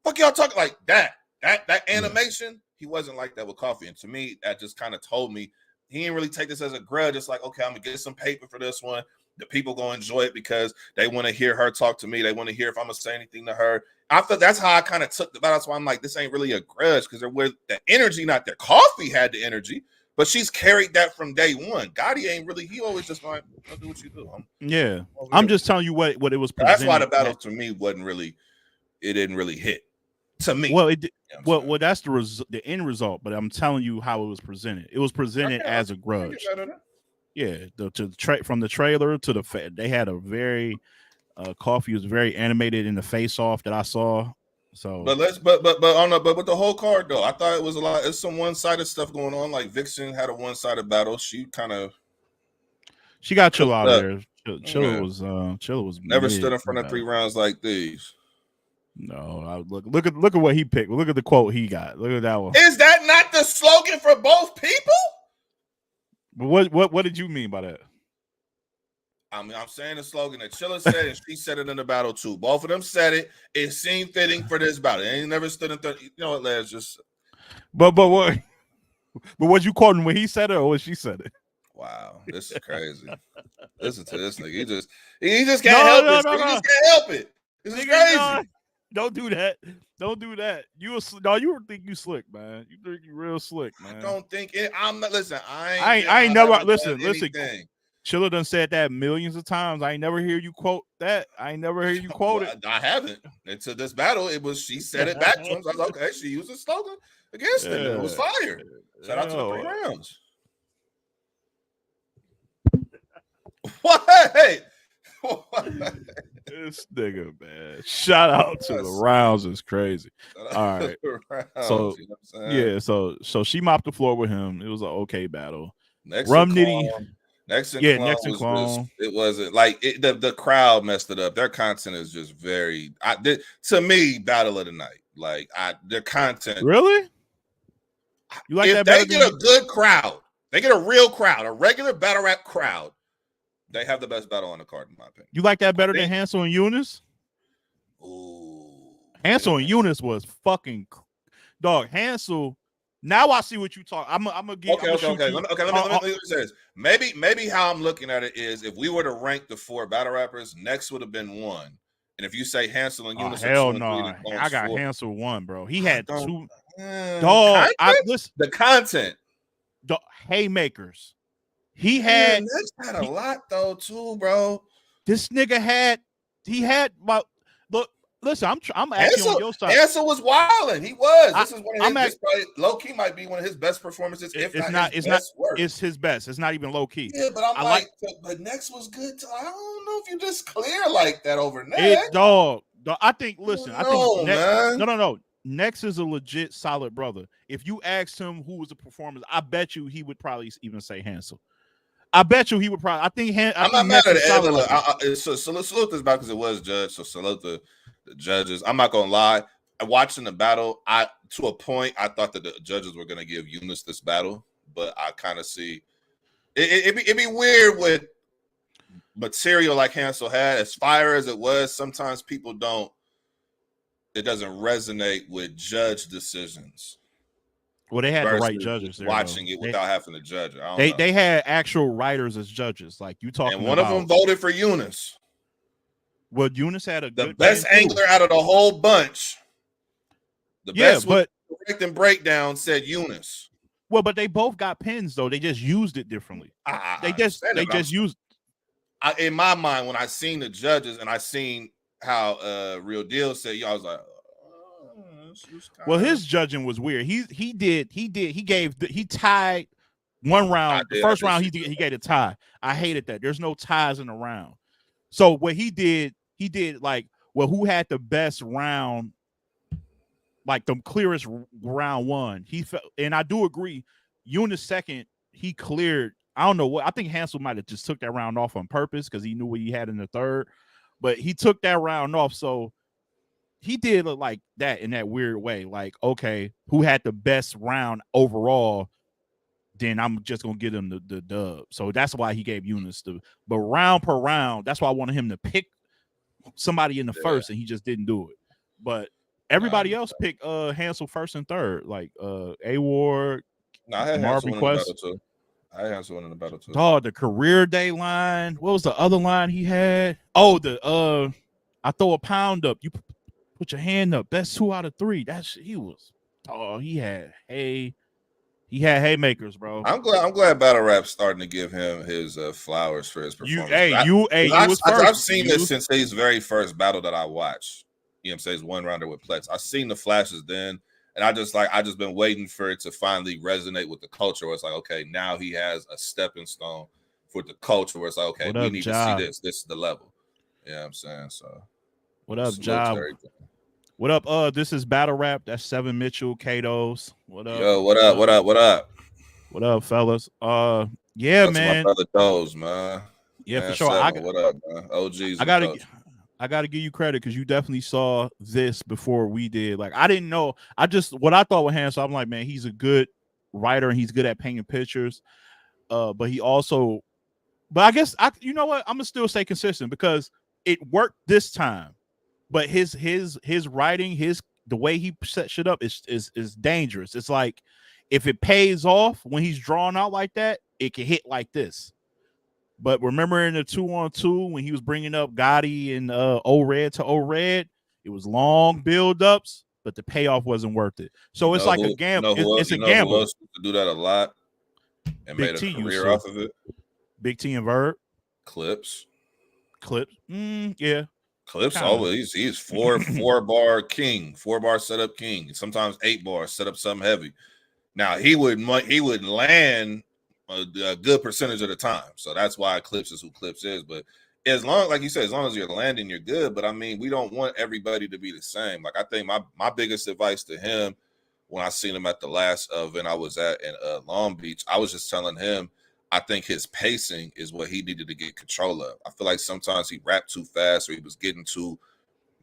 Speaker 2: Fuck y'all talking like that. That animation, he wasn't like that with Coffee. And to me, that just kind of told me he didn't really take this as a grudge. It's like, okay, I'm gonna get some paper for this one. The people gonna enjoy it because they want to hear her talk to me. They want to hear if I'm gonna say anything to her. I thought that's how I kind of took the battle. That's why I'm like, this ain't really a grudge because there was the energy, not there. Coffee had the energy, but she's carried that from day one. Gotti ain't really. He always just like, I'll do what you do.
Speaker 1: I'm just telling you what it was.
Speaker 2: That's why the battle to me wasn't really. It didn't really hit to me.
Speaker 1: Well, well, that's the end result. But I'm telling you how it was presented. It was presented as a grudge. Yeah, from the trailer to the they had a very Coffee was very animated in the face off that I saw. So,
Speaker 2: but with the whole card though, I thought it was a lot. It's some one-sided stuff going on. Like Vixen had a one-sided battle. She got
Speaker 1: Chilla out there. Chilla was
Speaker 2: never stood in front of 3 rounds like these.
Speaker 1: No, look at what he picked. Look at the quote he got. Look at that one.
Speaker 2: Is that not the slogan for both people?
Speaker 1: But what did you mean by that?
Speaker 2: I mean, I'm saying the slogan that Chilla said, and she said it in the battle too. Both of them said it. It seemed fitting for this battle. They ain't never stood in 30. You know what, Les? Just.
Speaker 1: But what? But what you quoting when he said it or when she said it?
Speaker 2: Wow, this is crazy. Listen to this nigga. He just can't help it. He just can't help it. This is crazy.
Speaker 1: No. Don't do that. Don't do that. You think you slick, man. You think you real slick, man.
Speaker 2: I don't think it. I'm not. Listen,
Speaker 1: I ain't never listen. Chilla done said that millions of times. I ain't never hear you quote that. I ain't never hear you quote it.
Speaker 2: I haven't. Into this battle, she said it back to him. So I was like, okay, she used a slogan against him. And it was fire. Shout out to the 3 rounds. What?
Speaker 1: This nigga, man. Shout out to the rounds is crazy. All right. So you know so she mopped the floor with him. It was an okay battle.
Speaker 2: Next and Clone. It wasn't like the crowd messed it up. Their content is just very to me, battle of the night. Like their content.
Speaker 1: Really?
Speaker 2: You like if that? They get a good crowd, they get a real crowd, a regular battle rap crowd. They have the best battle on the card, in my opinion.
Speaker 1: You like that better than Hansel and Eunice?
Speaker 2: Ooh,
Speaker 1: Hansel and Eunice was fucking dog. Hansel. Now I see what you talk. I'm gonna give.
Speaker 2: Okay. Let me say this. Maybe how I'm looking at it is if we were to rank the 4 battle rappers, Next would have been 1, and if you say Hansel and Eunice,
Speaker 1: hell no, I got 4. Hansel 1, bro. He had 2.
Speaker 2: Dog, listen, the content,
Speaker 1: the haymakers. He had
Speaker 2: Next had a lot though too, bro.
Speaker 1: This nigga had about look. Listen, I'm actually on your side.
Speaker 2: Hansel was wilding. He was. This is one of his low key might be one of his best performances.
Speaker 1: It's his best. It's not even low key.
Speaker 2: Yeah, but but Next was good too. I don't know if you just clear like that over Next.
Speaker 1: Dog. I think. Listen, I think Next, no. Next is a legit solid brother. If you asked him who was the performance, I bet you he would probably even say Hansel. I bet you he would probably. I'm not mad at
Speaker 2: it. So salute this battle because it was judged. So salute the judges. I'm not gonna lie. Watching the battle, to a point I thought that the judges were gonna give Eunice this battle, but I kind of see it'd be weird with material like Hansel had, as fire as it was. Sometimes people don't. It doesn't resonate with judge decisions.
Speaker 1: Well, they had the right judges there,
Speaker 2: watching it without having to judge it.
Speaker 1: They had actual writers as judges, like you talking.
Speaker 2: And one of them voted for Eunice.
Speaker 1: Well, Eunice had the
Speaker 2: best angler out of the whole bunch. The best direct and breakdown said Eunice.
Speaker 1: Well, but they both got pins though. They just used it differently. They just used.
Speaker 2: In my mind, when I seen the judges and I seen how Real Deal said, I was like.
Speaker 1: Well, his judging was weird. He tied one round. The first round he gave a tie. I hated that. There's no ties in the round. So what he did like, well, who had the best round, like the clearest round 1. He felt, and I do agree. Eunice second, he cleared. I don't know what. I think Hansel might have just took that round off on purpose because he knew what he had in the third, but he took that round off. So he did look like that in that weird way. Like, okay, who had the best round overall? Then I'm just gonna give him the dub. So that's why he gave Eunice but round per round. That's why I wanted him to pick somebody in the first, and he just didn't do it. But everybody else picked Hansel first and third, like A Ward.
Speaker 2: I had Hansel in the battle too. I had Hansel in the battle too.
Speaker 1: Oh, the career day line. What was the other line he had? Oh, I throw a pound up. You put your hand up. That's 2 out of 3. He had haymakers, bro.
Speaker 2: I'm glad battle rap's starting to give him his flowers for his performance. I've seen this since his very first battle that I watched. You know what I'm saying? His 1-rounder with Plex. I've seen the flashes then, and I just been waiting for it to finally resonate with the culture. Where it's like, okay, now he has a stepping stone for the culture. Where it's like, okay, we need to see this. This is the level. You know what I'm saying? So,
Speaker 1: what up, Job? What up? This is Battle Rap. That's 7 Mitchell, Kato's. What up?
Speaker 2: Yo, what up?
Speaker 1: What up, fellas? Yeah, man.
Speaker 2: My brother Doze, man.
Speaker 1: Yeah,
Speaker 2: man,
Speaker 1: for sure.
Speaker 2: What up, man? OGs.
Speaker 1: I gotta give you credit because you definitely saw this before we did. Like, I didn't know. What I thought with Hansel, I'm like, man, he's a good writer and he's good at painting pictures. But he also, I guess you know what? I'm gonna still stay consistent because it worked this time. But his writing, the way he set shit up is dangerous. It's like if it pays off when he's drawn out like that, it can hit like this. But remember in the 2-on-2 when he was bringing up Gotti and O-Red to O-Red, it was long build-ups, but the payoff wasn't worth it. So it's like a gamble. It's a gamble.
Speaker 2: Who else to do that a lot and made a career off of it?
Speaker 1: Big T and Verb.
Speaker 2: Clips.
Speaker 1: Yeah.
Speaker 2: Clips
Speaker 1: Kinda.
Speaker 2: always he's four bar king, 4-bar setup king. Sometimes 8 bar set up something heavy. Now he would land a good percentage of the time, so that's why Clips is who Clips is. But as long, like you said, as long as you're landing, you're good. But I mean, we don't want everybody to be the same. Like I think my biggest advice to him when I seen him at the last event I was at in Long Beach, I was just telling him I think his pacing is what he needed to get control of. I feel like sometimes he rapped too fast or he was getting to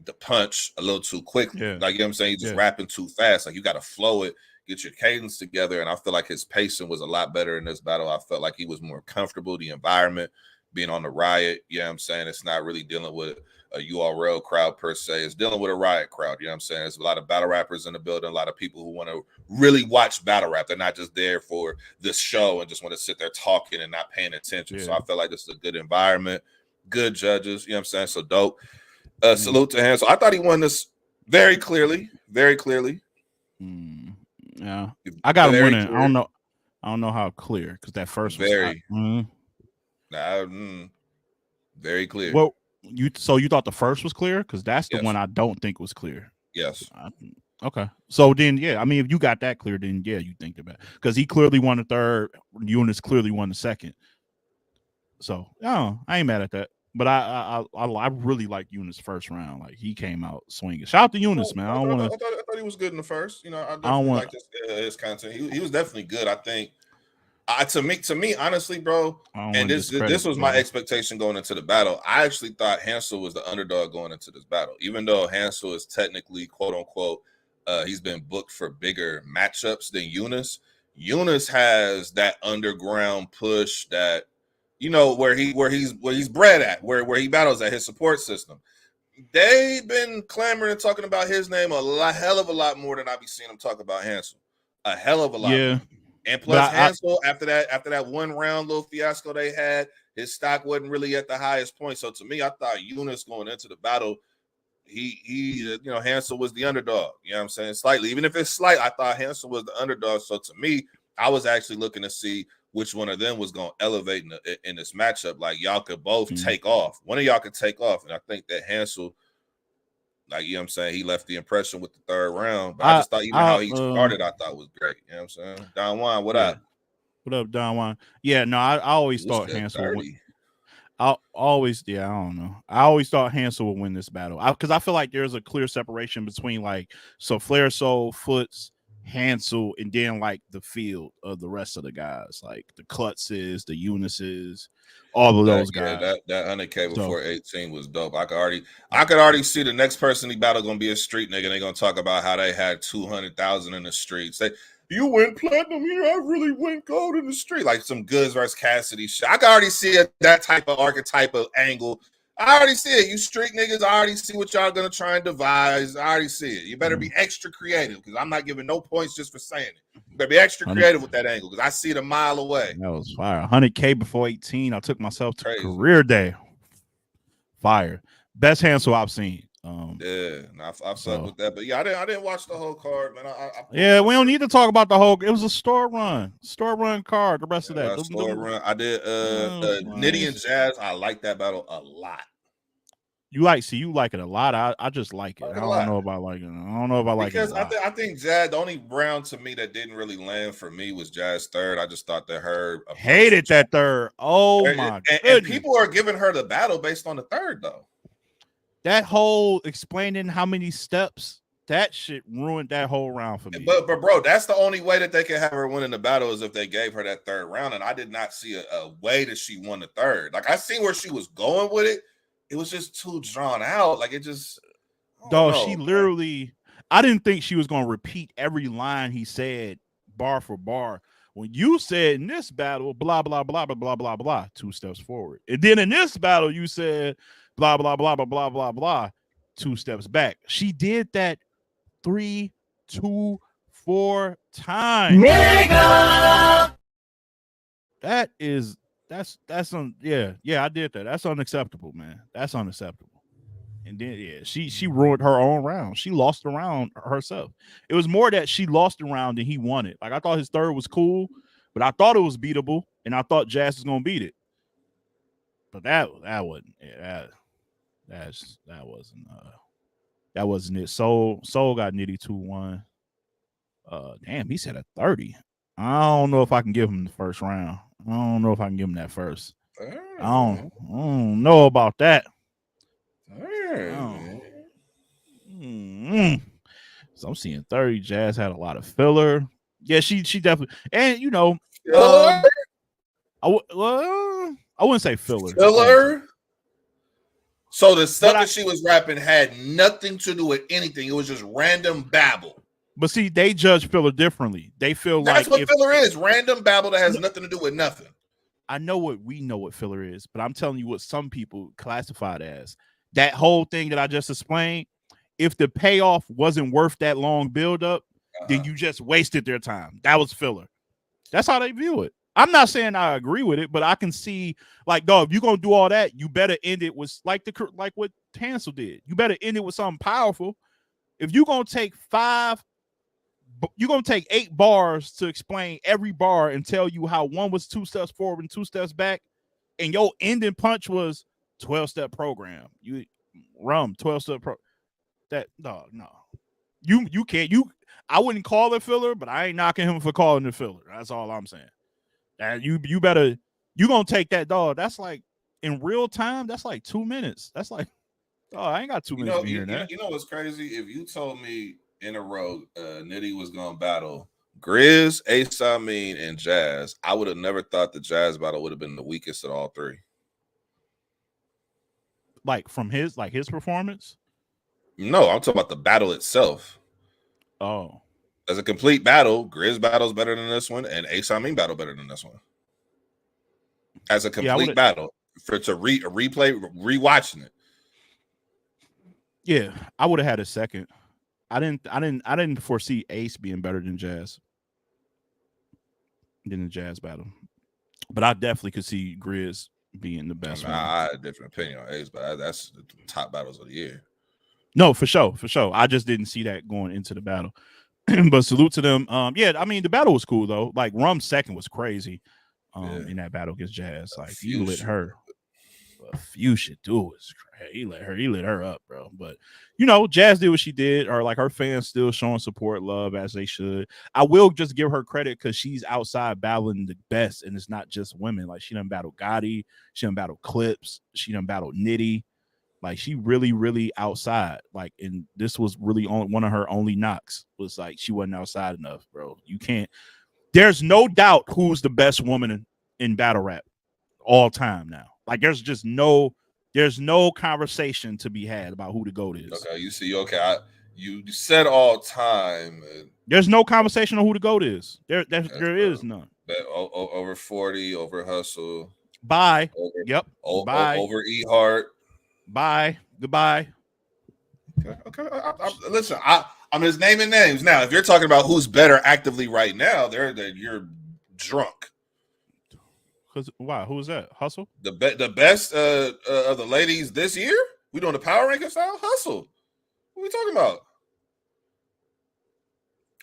Speaker 2: the punch a little too quickly.
Speaker 1: Yeah.
Speaker 2: Like, you know what I'm saying? He's just rapping too fast. Like, you got to flow it, get your cadence together. And I feel like his pacing was a lot better in this battle. I felt like he was more comfortable, the environment, being on the Riot. You know what I'm saying? It's not really dealing with a URL crowd per se. It's dealing with a Riot crowd. You know what I'm saying? There's a lot of battle rappers in the building, a lot of people who want to really watch battle rap. They're not just there for this show and just want to sit there talking and not paying attention. So I feel like this is a good environment, good judges. You know what I'm saying? So dope. Salute to him. So I thought he won this very clearly, very clearly.
Speaker 1: Yeah, I got him winning. Clear. I don't know how clear because that first
Speaker 2: very, was very clear.
Speaker 1: Well, you thought the first was clear because that's the one I don't think was clear.
Speaker 2: Yes.
Speaker 1: Okay. So then, yeah, I mean, if you got that clear, then yeah, you think about it because he clearly won the third. Eunice clearly won the second. So I ain't mad at that. But I really like Eunice first round. Like he came out swinging. Shout out to Eunice, man. I
Speaker 2: thought he was good in the first. You know, I definitely liked his content. He was definitely good. I think to me, honestly, bro. And this was my expectation going into the battle. I actually thought Hansel was the underdog going into this battle, even though Hansel is technically quote unquote he's been booked for bigger matchups than Eunice. Eunice has that underground push that. You know, where he's bred at, where he battles at, his support system. They've been clamoring and talking about his name hell of a lot more than I be seeing him talk about Hansel. A hell of a lot more. And plus Hansel, after that one round little fiasco they had, his stock wasn't really at the highest point. So to me, I thought Eunice going into the battle, he Hansel was the underdog. You know what I'm saying? Slightly. Even if it's slight, I thought Hansel was the underdog. So to me, I was actually looking to see which one of them was going to elevate in this matchup. Like, y'all could both take off. One of y'all could take off. And I think that Hansel, like, you know what I'm saying, he left the impression with the third round. But I just thought even how he started, I thought was great. You know what I'm saying? Don Juan, what up?
Speaker 1: What up, Don Juan? Yeah, no, I always thought Hansel would. I don't know. I always thought Hansel would win this battle. Because I feel like there's a clear separation between, like, so Flair Soul, Foots, Hansel, and then like the field of the rest of the guys, like the Klutzes, the Eunices, all of those guys.
Speaker 2: That 100K before 18 was dope. I could already see the next person he battle gonna be a street nigga. They're gonna talk about how they had 200,000 in the streets. You went platinum here, I really went gold in the street. Like some Goods versus Cassidy shit. I can already see that type of archetype of angle. I already see it. You street niggas, I already see what y'all gonna try and devise. I already see it. You better be extra creative because I'm not giving no points just for saying it. You better be extra creative with that angle because I see it a mile away.
Speaker 1: That was fire. 100K before 18. I took myself to career day. Fire. Best Hansel I've seen.
Speaker 2: I suck with that. But yeah, I didn't watch the whole card, man.
Speaker 1: We don't need to talk about the whole. It was a store run card. The rest of that
Speaker 2: store run. I did Nitty and Jazz. I like that battle a lot.
Speaker 1: You like it a lot. I just like it. I don't know about liking it. I don't know if I like it.
Speaker 2: Because I think Jazz, the only round to me that didn't really land for me was Jazz third. I just thought that her
Speaker 1: hated that third. Oh my goodness.
Speaker 2: And people are giving her the battle based on the third though.
Speaker 1: That whole explaining how many steps, that shit ruined that whole round for me.
Speaker 2: But bro, that's the only way that they can have her win in the battle is if they gave her that third round. And I did not see a way that she won the third. Like I see where she was going with it. It was just too drawn out. Like it just.
Speaker 1: She literally. I didn't think she was going to repeat every line he said bar for bar. When you said in this battle, blah blah blah blah blah blah blah, 2 steps forward, and then in this battle you said. Blah, blah, blah, blah, blah, blah, blah, 2 steps back. She did that 3, 2, 4 times. Nigga! I did that. That's unacceptable, man. That's unacceptable. And then, she ruined her own round. She lost the round herself. It was more that she lost the round than he won it. Like, I thought his third was cool, but I thought it was beatable, and I thought Jazz was going to beat it. But that wasn't that wasn't it. Soul got Nitty 2-1. Damn, he said a 30. I don't know if I can give him the first round. I don't know if I can give him that first. I don't know about that. So I'm seeing 30. Jazz had a lot of filler. Yeah, she definitely, and you know, I wouldn't say filler.
Speaker 2: Filler. So the stuff that she was rapping had nothing to do with anything. It was just random babble.
Speaker 1: But see, they judge filler differently. They feel
Speaker 2: that's
Speaker 1: like
Speaker 2: what filler is: random babble that has nothing to do with nothing.
Speaker 1: I know we know what filler is, but I'm telling you what some people classify it as. That whole thing that I just explained, if the payoff wasn't worth that long buildup, then you just wasted their time. That was filler. That's how they view it. I'm not saying I agree with it, but I can see, like, dog, if you're gonna do all that, you better end it with like what Hansel did. You better end it with something powerful. If you're gonna take 8 bars to explain every bar and tell you how one was 2 steps forward and 2 steps back, and your ending punch was 12-step program. 12-step pro. That dog, no. You can't. I wouldn't call it filler, but I ain't knocking him for calling it filler. That's all I'm saying. And you better, you gonna take that, dog. That's like in real time. That's like 2 minutes. That's like, oh, I ain't got 2 minutes to hear that.
Speaker 2: You know what's crazy? If you told me in a row, Nitty was gonna battle Grizz, Ace Amin, and Jazz, I would have never thought the Jazz battle would have been the weakest of all three.
Speaker 1: Like from his performance?
Speaker 2: No, I'm talking about the battle itself.
Speaker 1: Oh.
Speaker 2: As a complete battle, Grizz battle's better than this one, and Ace Amin battle better than this one. As a complete battle, for to replay, rewatching it.
Speaker 1: Yeah, I would have had a second. I didn't foresee Ace being better than Jazz. Than the Jazz battle. But I definitely could see Grizz being the best one.
Speaker 2: I had a different opinion on Ace, but that's the top battles of the year.
Speaker 1: No, for sure. I just didn't see that going into the battle. But salute to them. Yeah, I mean, the battle was cool though. Like Rum's second was crazy. In that battle against Jazz. Like he lit her. A few should do is crazy. He lit her up, bro. But you know, Jazz did what she did, or like her fans still showing support, love as they should. I will just give her credit because she's outside battling the best, and it's not just women. Like she done battled Gotti, she done battled Clips, she done battled Nitty. Like she really outside. Like, and this was really one of her only knocks was like she wasn't outside enough, bro. You can't. There's no doubt who's the best woman in battle rap all time now. Like there's no conversation to be had about who the GOAT is.
Speaker 2: Okay, you see, you said all time.
Speaker 1: There's no conversation on who the GOAT is. There is none.
Speaker 2: Over 40, over Hustle.
Speaker 1: Bye.
Speaker 2: Yep. Bye. Over E Hart.
Speaker 1: Bye. Goodbye.
Speaker 2: Okay. Listen, I'm just naming names now. If you're talking about who's better actively right now, you're drunk.
Speaker 1: Cause why? Who is that? Hustle?
Speaker 2: The best of the ladies this year? We doing the power ranking style? Hustle. What are we talking about?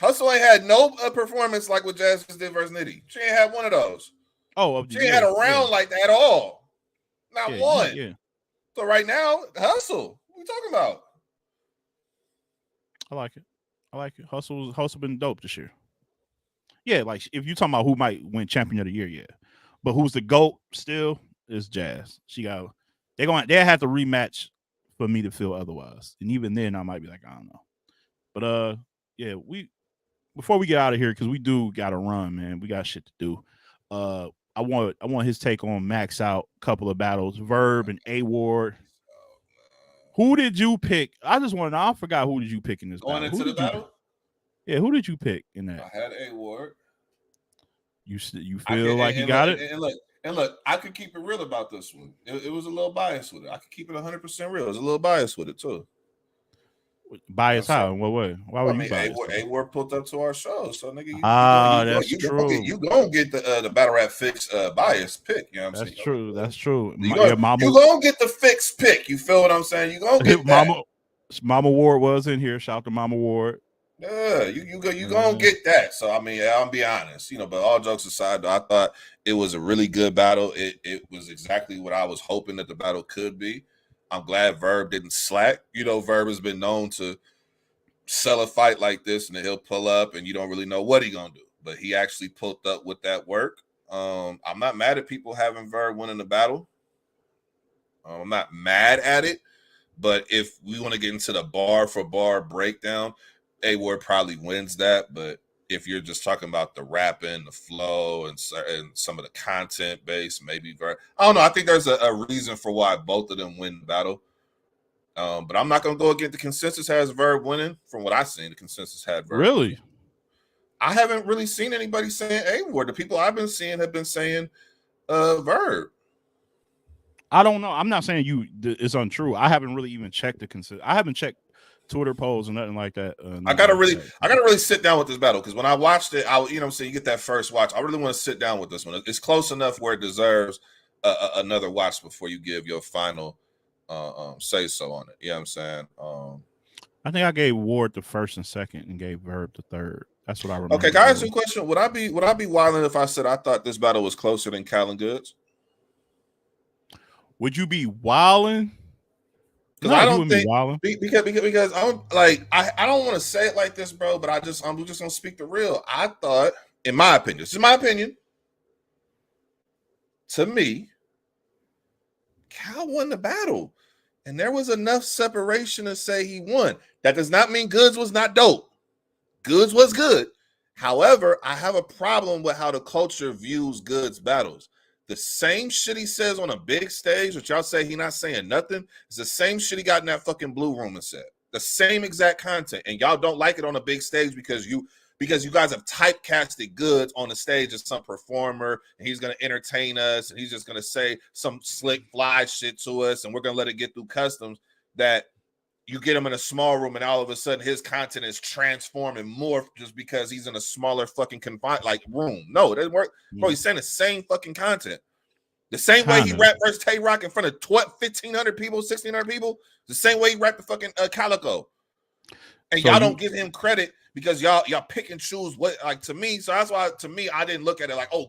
Speaker 2: Hustle ain't had no performance like what Jazz did versus Nitty. She ain't had one of those.
Speaker 1: Oh,
Speaker 2: she ain't had a round like that at all. Not one.
Speaker 1: Yeah.
Speaker 2: So right now, Hustle. What are we talking about?
Speaker 1: I like it. Hustle been dope this year. Yeah, like if you talking about who might win champion of the year, yeah. But who's the GOAT still is Jazz. They'll have to rematch for me to feel otherwise. And even then I might be like, I don't know. But yeah, before we get out of here, because we do gotta run, man. We got shit to do. I want his take on Max Out, couple of battles, Verb and A Ward. Who did you pick? I just want to know. I forgot who did you pick in this
Speaker 2: going
Speaker 1: battle.
Speaker 2: Into the battle?
Speaker 1: Yeah, who did you pick in that?
Speaker 2: I had A Ward.
Speaker 1: You feel like you got it?
Speaker 2: And look, I could keep it real about this one. It was a little biased with it. I could keep it 100% real. It was a little biased with it too.
Speaker 1: Biased how? In what way? Why would you biased?
Speaker 2: A Ward pulled up to our show, so nigga,
Speaker 1: that's true.
Speaker 2: You gonna get the battle rap fix bias pick. You know what I'm saying?
Speaker 1: That's true.
Speaker 2: You gonna get the fix pick. You feel what I'm saying? You gonna get
Speaker 1: Mama Ward was in here. Shout out to Mama Ward.
Speaker 2: Yeah, you gonna get that. So I mean, I'll be honest, but all jokes aside, though, I thought it was a really good battle. It was exactly what I was hoping that the battle could be. I'm glad Verb didn't slack. Verb has been known to sell a fight like this, and then he'll pull up, and you don't really know what he's gonna do. But he actually pulled up with that work. I'm not mad at people having Verb winning the battle. I'm not mad at it. But if we want to get into the bar for bar breakdown, A-Ward probably wins that. But if you're just talking about the rapping, the flow, and some of the content base, maybe I don't know. I think there's a reason for why both of them win the battle. But I'm not going to go against the consensus has Verb winning. From what I've seen, the consensus had Verb.
Speaker 1: Really?
Speaker 2: Winning. I haven't really seen anybody saying A-Ward. The people I've been seeing have been saying Verb.
Speaker 1: I don't know. I'm not saying it's untrue. I haven't really even checked the consensus. I haven't checked Twitter polls or nothing like that.
Speaker 2: I gotta really sit down with this battle because when I watched it, you get that first watch. I really want to sit down with this one. It's close enough where it deserves another watch before you give your final say so on it. You know what I'm saying?
Speaker 1: I think I gave Ward the first and second and gave Verb the third. That's what I remember.
Speaker 2: Okay, can I ask you a question? Would I be wilding if I said I thought this battle was closer than Cal and Goods?
Speaker 1: Would you be wilding?
Speaker 2: Because I don't think because I'm like I don't want to say it like this, bro. But I'm just gonna speak the real. I thought, in my opinion, this is my opinion. To me, Cal won the battle, and there was enough separation to say he won. That does not mean Goods was not dope. Goods was good. However, I have a problem with how the culture views Goods battles. The same shit he says on a big stage, which y'all say he not saying nothing, is the same shit he got in that fucking blue room and said. The same exact content. And y'all don't like it on a big stage because you guys have typecasted Goods on the stage as some performer, and he's going to entertain us, and he's just going to say some slick fly shit to us, and we're going to let it get through customs, that you get him in a small room, and all of a sudden his content is transformed and morphed just because he's in a smaller fucking confined room. No, it doesn't work. Bro, he's saying the same fucking content. The same way he rapped versus Tay Rock in front of 1,500 people, 1,600 people. The same way he rapped the fucking Calico. And y'all don't give him credit because y'all pick and choose what, to me. So that's why, to me, I didn't look at it like, oh,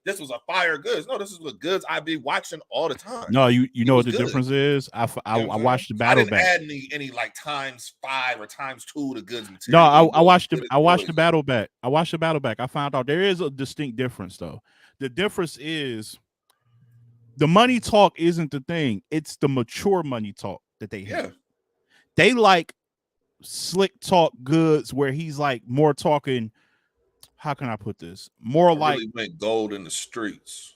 Speaker 2: this was a fire Goods. No, this is what Goods I be watching all the time.
Speaker 1: No, you know what the difference is? I watched the battle back.
Speaker 2: I didn't add any ×5 or ×2 to Goods material.
Speaker 1: No, I watched the battle back. I watched the battle back. I found out there is a distinct difference though. The difference is the money talk isn't the thing. It's the mature money talk that they have. Yeah. They like slick talk Goods where he's like more talking. How can I put this? More like
Speaker 2: really went gold in the streets.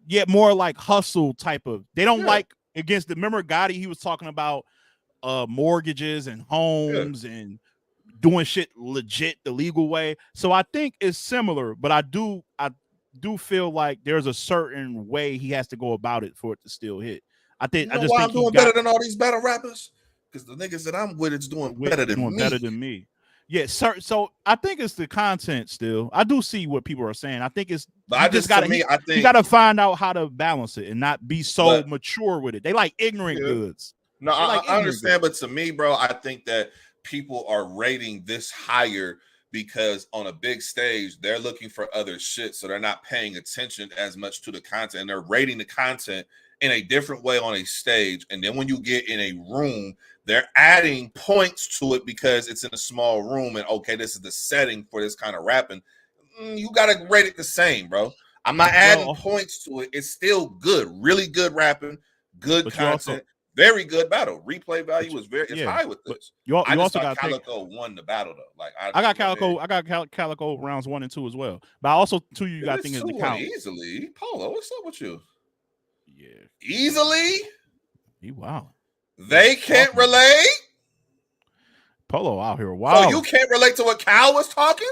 Speaker 1: Yeah, more like hustle type of. They don't like against the. Remember Gotti? He was talking about mortgages and homes and doing shit legit the legal way. So I think it's similar, but I do feel like there's a certain way he has to go about it for it to still hit. I think
Speaker 2: I'm doing better than all these battle rappers because the niggas that I'm with is doing better than me.
Speaker 1: Yeah, sir. So I think it's the content still. I do see what people are saying. I think it's.
Speaker 2: But you
Speaker 1: got to find out how to balance it and not be so mature with it. They like ignorant Goods.
Speaker 2: No, I understand, but to me, bro, I think that people are rating this higher because on a big stage they're looking for other shit, so they're not paying attention as much to the content. And they're rating the content in a different way on a stage, and then when you get in a room, they're adding points to it because it's in a small room and okay, this is the setting for this kind of rapping. You gotta rate it the same, bro. I'm not adding points to it. It's still good, really good rapping, good content, very good battle. Replay value is high with this.
Speaker 1: You also got
Speaker 2: Calico won the battle though. Like
Speaker 1: I got Calico. I got Calico rounds 1 and 2 as well. But I also you got things to count
Speaker 2: easily. Polo, what's up with you?
Speaker 1: Yeah,
Speaker 2: easily.
Speaker 1: Wow.
Speaker 2: They can't relate.
Speaker 1: Polo out here. Wow.
Speaker 2: So you can't relate to what Cal was talking?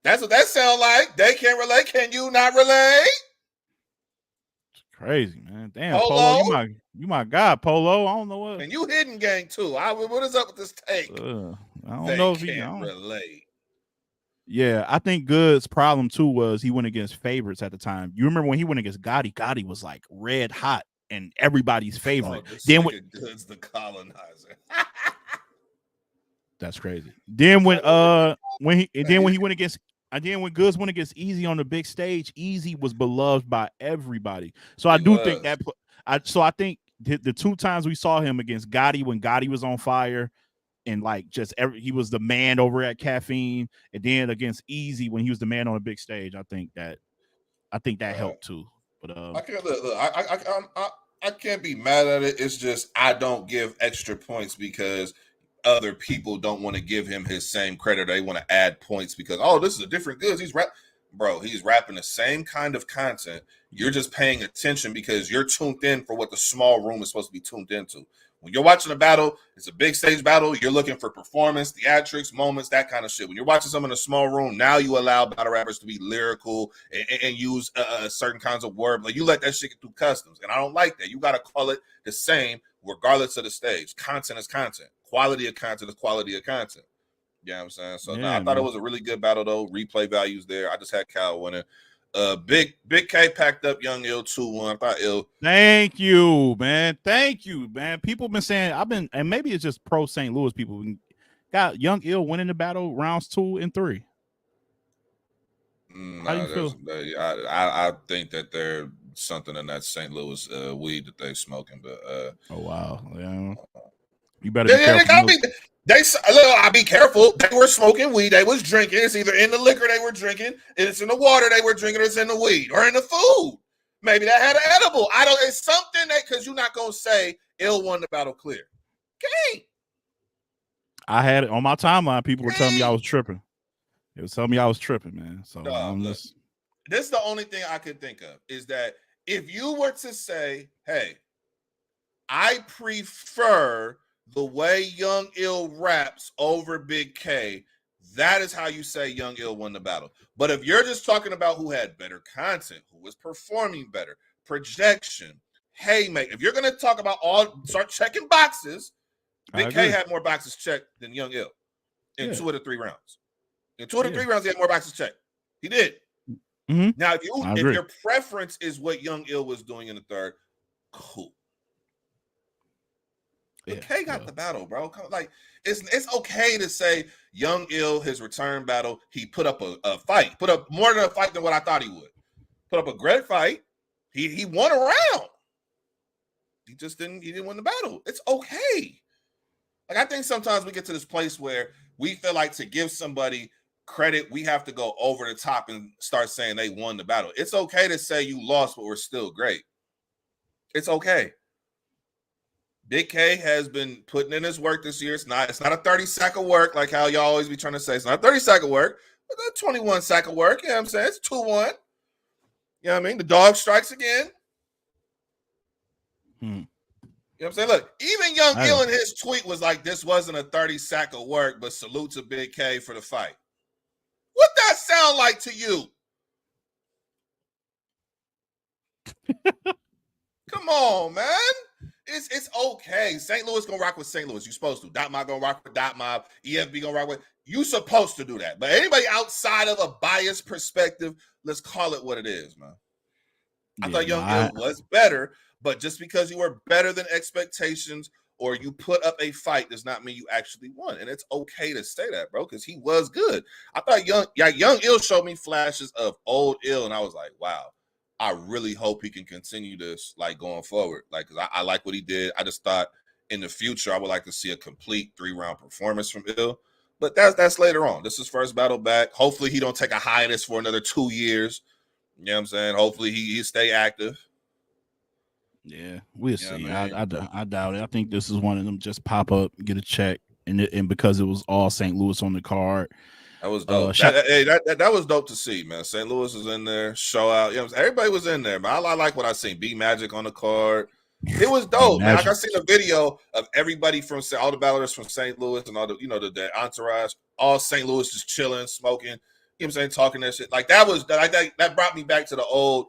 Speaker 2: That's what that sound like. They can't relate. Can you not relate?
Speaker 1: It's crazy, man. Damn, Polo, you my guy, Polo. I don't know what.
Speaker 2: And you hidden gang too. What is up with this take?
Speaker 1: I don't know if he
Speaker 2: can't relate.
Speaker 1: Yeah, I think Good's problem too was he went against favorites at the time. You remember when he went against Gotti? Gotti was like red hot and everybody's favorite.
Speaker 2: Then Good's the colonizer.
Speaker 1: That's crazy. Then when he went against when Goods went against Easy on the big stage, Easy was beloved by everybody. So I do think that I think the 2 times we saw him against Gotti when Gotti was on fire and like he was the man over at Caffeine, and then against Easy when he was the man on a big stage. I think that helped too. But
Speaker 2: I can't look, I can't be mad at it. It's just I don't give extra points because other people don't want to give him his same credit. They want to add points because this is a different Goods. He's rapping the same kind of content. You're just paying attention because you're tuned in for what the small room is supposed to be tuned into. When you're watching a battle, it's a big stage battle. You're looking for performance, theatrics, moments, that kind of shit. When you're watching someone in a small room, now you allow battle rappers to be lyrical and use certain kinds of word. Like you let that shit get through customs, and I don't like that. You got to call it the same regardless of the stage. Content is content. Quality of content is quality of content. You know what I'm saying? So I thought it was a really good battle though. Replay values there. I just had Cal winning. Big K packed up Young Ill 2-1. I thought Ill.
Speaker 1: Thank you, man. People been saying and maybe it's just pro St. Louis people got Young Ill winning the battle rounds 2 and 3. How do you feel?
Speaker 2: I think that there's something in that St. Louis weed that they smoking, but
Speaker 1: oh wow, yeah. You better be careful.
Speaker 2: I'll be careful. They were smoking weed. They was drinking. It's either in the liquor they were drinking, it's in the water they were drinking, or it's in the weed, or in the food. Maybe that had an edible. It's something because you're not gonna say Ill won the battle clear. Okay.
Speaker 1: I had it on my timeline. People were telling me I was tripping. It was telling me I was tripping, man. So
Speaker 2: this is the only thing I could think of is that if you were to say, hey, I prefer the way Young Ill raps over Big K, that is how you say Young Ill won the battle. But if you're just talking about who had better content, who was performing better, projection, hey, mate, if you're going to talk about start checking boxes, Big K had more boxes checked than Young Ill in 2 of the 3 rounds. In 2 of the 3 rounds, he had more boxes checked. He did.
Speaker 1: Mm-hmm.
Speaker 2: Now, if your preference is what Young Ill was doing in the third, cool. But K got the battle, bro. Like it's okay to say Young Ill, his return battle, he put up a fight, put up more than a fight than what I thought he would. Put up a great fight. He won a round. He didn't win the battle. It's okay. Like I think sometimes we get to this place where we feel like to give somebody credit, we have to go over the top and start saying they won the battle. It's okay to say you lost, but we're still great. It's okay. Big K has been putting in his work this year. It's not a 30 sack of work like how y'all always be trying to say. It's not a 30 sack of work, but a 21 sack of work. You know what I'm saying? It's 2-1. You know what I mean? The dog strikes again. You know what I'm saying? Look, even Young Ill in his tweet was like, this wasn't a 30 sack of work, but salute to Big K for the fight. What that sound like to you? Come on, man. It's okay. St. Louis gonna rock with St. Louis. You supposed to. Dot Mob gonna rock with Dot Mob. EFB gonna rock with. You supposed to do that. But anybody outside of a biased perspective, let's call it what it is, man. I thought Young Ill was better, but just because you were better than expectations or you put up a fight does not mean you actually won. And it's okay to say that, bro, because he was good. I thought Young Ill showed me flashes of old Ill, and I was like, wow. I really hope he can continue this, like, going forward. Like, cause I like what he did. I just thought in the future I would like to see a complete 3-round performance from Ill. But that's later on. This is his first battle back. Hopefully he don't take a hiatus for another 2 years. You know what I'm saying? Hopefully he stay active.
Speaker 1: Yeah, we'll see. I doubt it. I think this is one of them just pop up, get a check, and because it was all St. Louis on the card.
Speaker 2: That was dope. That was dope to see, man. St. Louis was in there, show out. You know, everybody was in there, man. I like what I seen. B Magic on the card. It was dope, man. Like I seen a video of everybody from all the battlers from St. Louis and all the, the entourage, all St. Louis just chilling, smoking. You know what I'm saying? Talking that shit. Like that brought me back to the old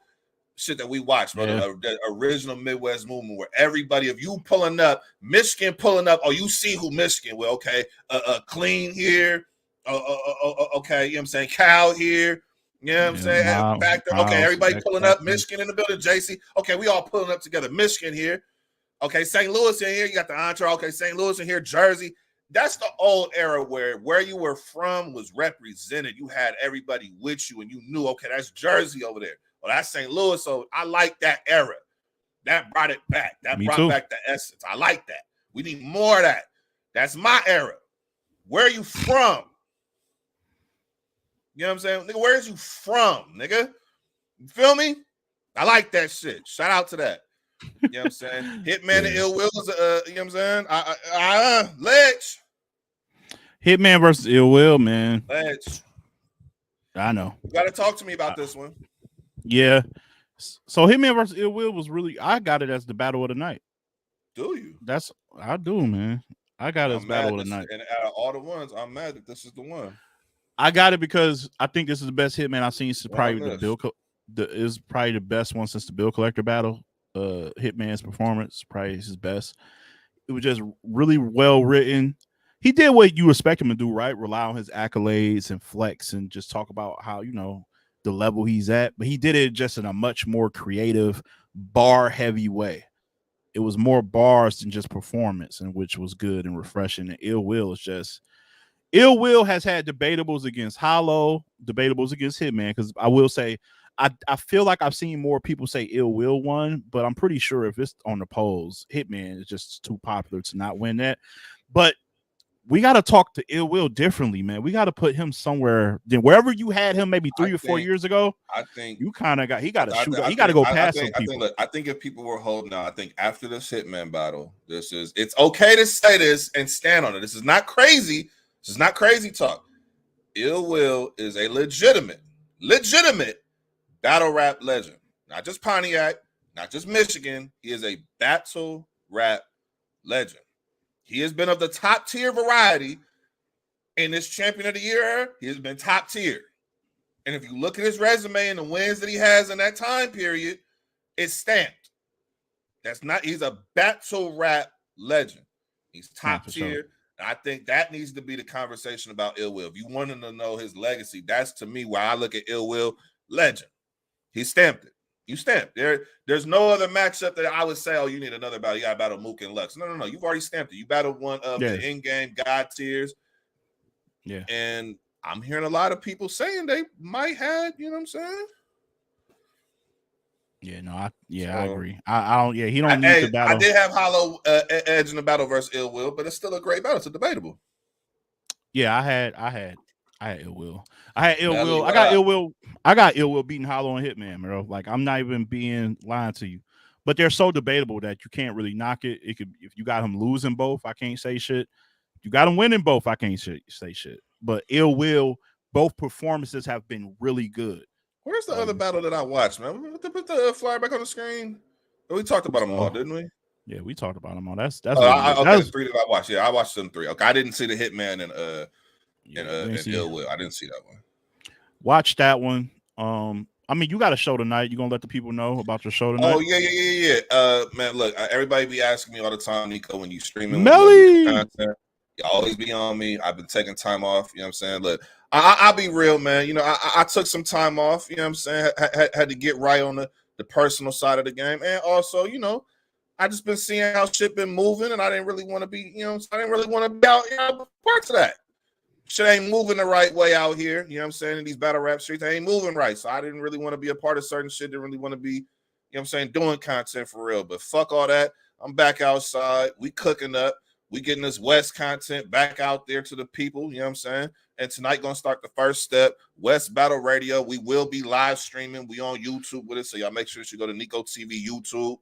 Speaker 2: shit that we watched, bro. Yeah. The original Midwest movement where everybody, if you pulling up, Michigan pulling up, you see who Michigan. Well, okay, Clean here. Okay, you know what I'm saying? Cal here. You know what I'm saying? Factor. Okay, everybody pulling up. Michigan in the building. JC. Okay, we all pulling up together. Michigan here. Okay, St. Louis in here. You got the entourage. Okay, St. Louis in here. Jersey. that's the old era where you were from was represented. You had everybody with you, and you knew, okay, that's Jersey over there. Well, that's St. Louis. So I like that era. That brought it back. That brought back the essence. I like that. We need more of that. That's my era. Where are you from? You know what I'm saying? Nigga, where is you from, nigga? You feel me? I like that shit. Shout out to that. You know what I'm saying? Hitman and Ill Will is, you know what I'm saying? Ledge.
Speaker 1: Hitman versus Ill Will, man.
Speaker 2: Ledge.
Speaker 1: I know.
Speaker 2: You got to talk to me about this one.
Speaker 1: Yeah. So Hitman versus Ill Will was really, I got it as the battle of the night.
Speaker 2: Do you?
Speaker 1: I do, man. I got it as battle of the night.
Speaker 2: And out of all the ones, I'm mad that this is the one.
Speaker 1: I got it because I think this is the best Hitman I've seen since probably is probably the best one since the Bill Collector battle. Hitman's performance probably his best. It was just really well written. He did what you expect him to do, right? Rely on his accolades and flex and just talk about how, you know, the level he's at. But he did it just in a much more creative, bar heavy way. It was more bars than just performance, and which was good and refreshing. And Ill Will is just, Ill Will has had debatables against Hollow, debatables against Hitman. Because I will say, I feel like I've seen more people say Ill Will won, but I'm pretty sure if it's on the polls, Hitman is just too popular to not win that. But we got to talk to Ill Will differently, man. We got to put him somewhere. Then wherever you had him maybe 3 or 4 years ago, I think you kind of got, he got to shoot. He got to go past some people.
Speaker 2: I think if people were holding out, I think after this Hitman battle, it's okay to say this and stand on it. This is not crazy. This is not crazy talk. Ill Will is a legitimate battle rap legend. Not just Pontiac, not just Michigan. He is a battle rap legend. He has been of the top tier variety in this Champion of the Year era. He has been top tier. And if you look at his resume and the wins that he has in that time period, it's stamped. He's a battle rap legend. He's top tier. Sure. And I think that needs to be the conversation about Ill Will. If you wanted to know his legacy, that's to me why I look at Ill Will, legend. He stamped it. You stamped. There's no other matchup that I would say, oh, you need another battle. You got to battle Mook and Lux. No. You've already stamped it. You battled one of the in-game God tiers.
Speaker 1: Yeah.
Speaker 2: And I'm hearing a lot of people saying they might have, you know what I'm saying?
Speaker 1: Yeah, no, I agree. I don't, he don't need to battle.
Speaker 2: I did have Hollow Edge in the battle versus Ill Will, but it's still a great battle. It's debatable.
Speaker 1: Yeah, I had Ill Will. I had Ill Will. I got Ill Will. I got Ill Will beating Hollow and Hitman, bro. Like, I'm not even being lying to you. But they're so debatable that you can't really knock it. It could, if you got him losing both, I can't say shit. If you got him winning both, I can't say shit. But Ill Will, both performances have been really good.
Speaker 2: Where's the other battle that I watched, man? Put the flyer back on the screen. We talked about them all, didn't we?
Speaker 1: Yeah, we talked about them all. That's
Speaker 2: the 3 that I watched. Yeah, I watched them 3. Okay, I didn't see the Hitman and Ill Will. I didn't see that one.
Speaker 1: Watch that one. I mean, you got a show tonight. You gonna let the people know about your show tonight?
Speaker 2: Oh yeah. Man, look, everybody be asking me all the time, Nico, when you streaming content, you always be on me. I've been taking time off. You know what I'm saying? Look, I'll be real, man. You know, I took some time off. You know what I'm saying? Had to get right on the personal side of the game, and also, you know, I just been seeing how shit been moving, and I didn't really want to be, you know, I didn't really want to be out, you know, parts of that. Shit ain't moving the right way out here. You know what I'm saying? In these battle rap streets, I ain't moving right. So I didn't really want to be a part of certain shit. Didn't really want to be, you know what I'm saying, doing content for real. But fuck all that. I'm back outside. We cooking up. We getting this West content back out there to the people. You know what I'm saying? And tonight going to start the first step. West Battle Radio. We will be live streaming. We on YouTube with it. So y'all make sure you go to Nicco'S TV YouTube.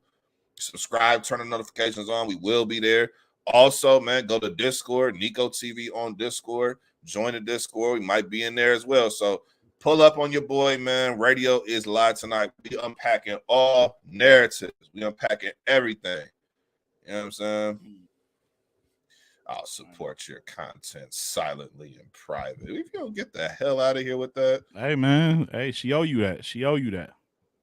Speaker 2: Subscribe. Turn the notifications on. We will be there. Also, man, go to Discord. Nicco'S TV on Discord. Join the Discord. We might be in there as well. So pull up on your boy, man. Radio is live tonight. We unpacking all narratives. We unpacking everything. You know what I'm saying? I'll support your content silently and private. If you don't get the hell out of here with that.
Speaker 1: Hey, man. Hey, she owe you that.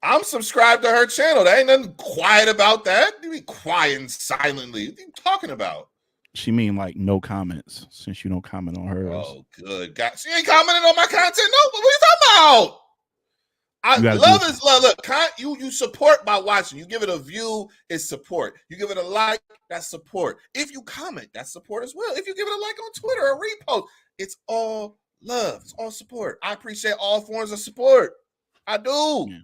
Speaker 2: I'm subscribed to her channel. There ain't nothing quiet about that. You be quiet and silently. What are you talking about?
Speaker 1: She mean like no comments, since you don't comment on hers.
Speaker 2: Oh, good God. She ain't commenting on my content. No, what are you talking about? Love is love. Look, you support by watching. You give it a view, it's support. You give it a like, that's support. If you comment, that's support as well. If you give it a like on Twitter or repost, it's all love. It's all support. I appreciate all forms of support. I do.
Speaker 1: Yeah.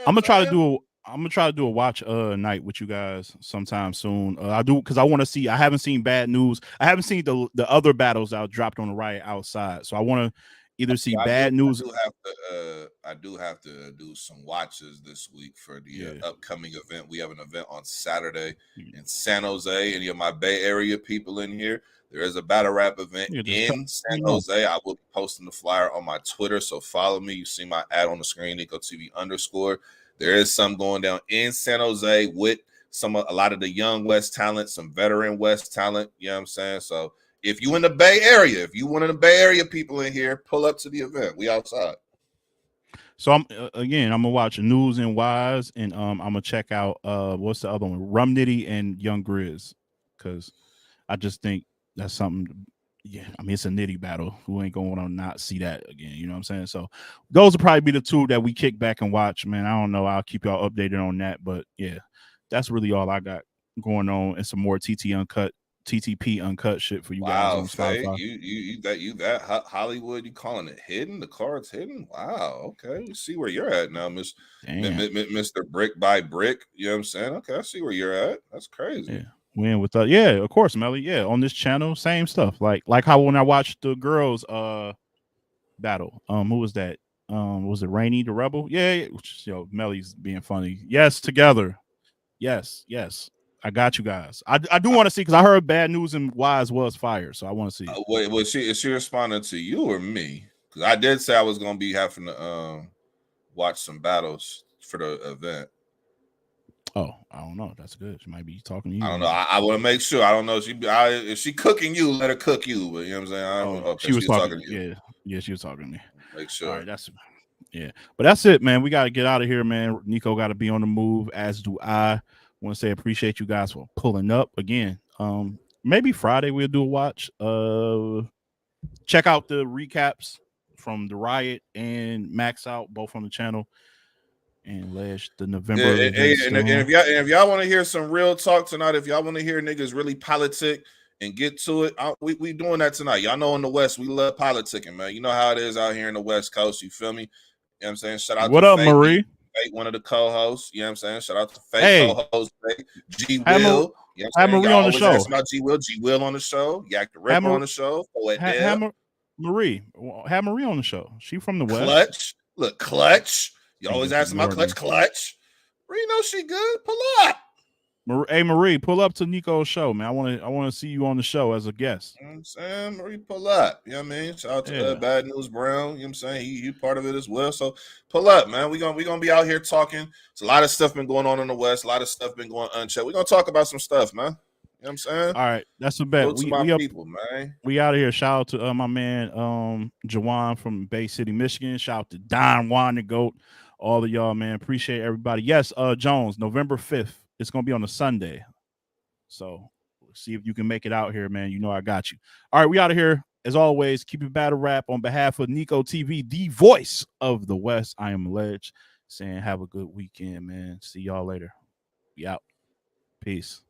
Speaker 1: I'm gonna try to do a watch night with you guys sometime soon. I do because I want to see. I haven't seen Bad News. I haven't seen the other battles that dropped on the Riot outside. So I want to either see Bad News.
Speaker 2: I do have to do some watches this week for the upcoming event. We have an event on Saturday in San Jose. Any of my Bay Area people in here, there is a battle rap event in San Jose. I will be posting the flyer on my Twitter, so follow me. You see my ad on the screen, Nicco'TV_. There is some going down in San Jose with a lot of the young West talent, some veteran West talent. You know what I'm saying? So if you in the Bay Area, if you one of the Bay Area people in here, pull up to the event. We outside.
Speaker 1: So I'm gonna watch News and Wise, and I'm gonna check out what's the other one, Rum Nitty and Young Grizz, because I just think that's something. Yeah, I mean, it's a nitty battle. Who ain't going to not see that again? You know what I'm saying? So those will probably be the two that we kick back and watch, man. I don't know. I'll keep y'all updated on that. But yeah, that's really all I got going on, and some more TTP uncut shit for you guys on Spotify.
Speaker 2: You that Hollywood, you calling it hidden? The card's hidden? Wow. Okay. We see where you're at now, Mr. Brick by Brick. You know what I'm saying? Okay, I see where you're at. That's crazy.
Speaker 1: Yeah. Win with of course, Melly. Yeah, on this channel, same stuff. Like how when I watched the girls battle. Who was that? Was it Rainy the Rebel? Yeah. Melly's being funny. Yes, together. Yes. I got you guys. I do want to see, because I heard Bad News and Wise was fire, so I want to see.
Speaker 2: Wait, is she responding to you or me? Because I did say I was gonna be having to watch some battles for the event.
Speaker 1: Oh, I don't know. That's good. She might be talking to you.
Speaker 2: I don't know. I want to make sure. I don't know. If she cooking you, let her cook you. But you know what I'm saying?
Speaker 1: She was talking to you. Yeah, she was talking to me.
Speaker 2: Make sure.
Speaker 1: All right, but that's it, man. We got to get out of here, man. Nico got to be on the move, as do I. Want to say appreciate you guys for pulling up again. Maybe Friday we'll do a watch. Check out the recaps from the Riot and Max Out, both on the channel. And the November.
Speaker 2: And if y'all want to hear some real talk tonight, if y'all want to hear niggas really politic and get to it, we doing that tonight. Y'all know in the West we love politicking, man. You know how it is out here in the West Coast. You feel me? You know what I'm saying? Shout out
Speaker 1: to
Speaker 2: Faye,
Speaker 1: Marie?
Speaker 2: One of the co-hosts. You know what I'm saying? Shout out to Faye co-host G Will. You know what
Speaker 1: I'm saying? Marie on the show.
Speaker 2: About G Will on the show. Yak the Ripper on the show.
Speaker 1: Marie. Have Marie on the show. She from the West.
Speaker 2: Clutch. Look, Clutch. You always ask about Clutch. Marie knows she good. Pull up.
Speaker 1: Hey, Marie, pull up to Nicco'S show, man. I want to see you on the show as a guest.
Speaker 2: You know what I'm saying? Marie, pull up. You know what I mean? Shout out to Bad News Brown. You know what I'm saying? He part of it as well. So pull up, man. We're gonna be out here talking. There's a lot of stuff been going on in the West. A lot of stuff been going unchecked. We're gonna talk about some stuff, man. You know what I'm saying?
Speaker 1: All right, that's the bet.
Speaker 2: People, man.
Speaker 1: We out of here. Shout out to my man Jawan from Bay City, Michigan. Shout out to Don Juan the GOAT. All of y'all, man. Appreciate everybody. Yes, Jones, November 5th. It's gonna be on a Sunday. So see if you can make it out here, man. You know I got you. All right, we out of here. As always, keep it battle rap on behalf of Nicco'TV, the voice of the West. I am Ledge, saying have a good weekend, man. See y'all later. We out. Peace.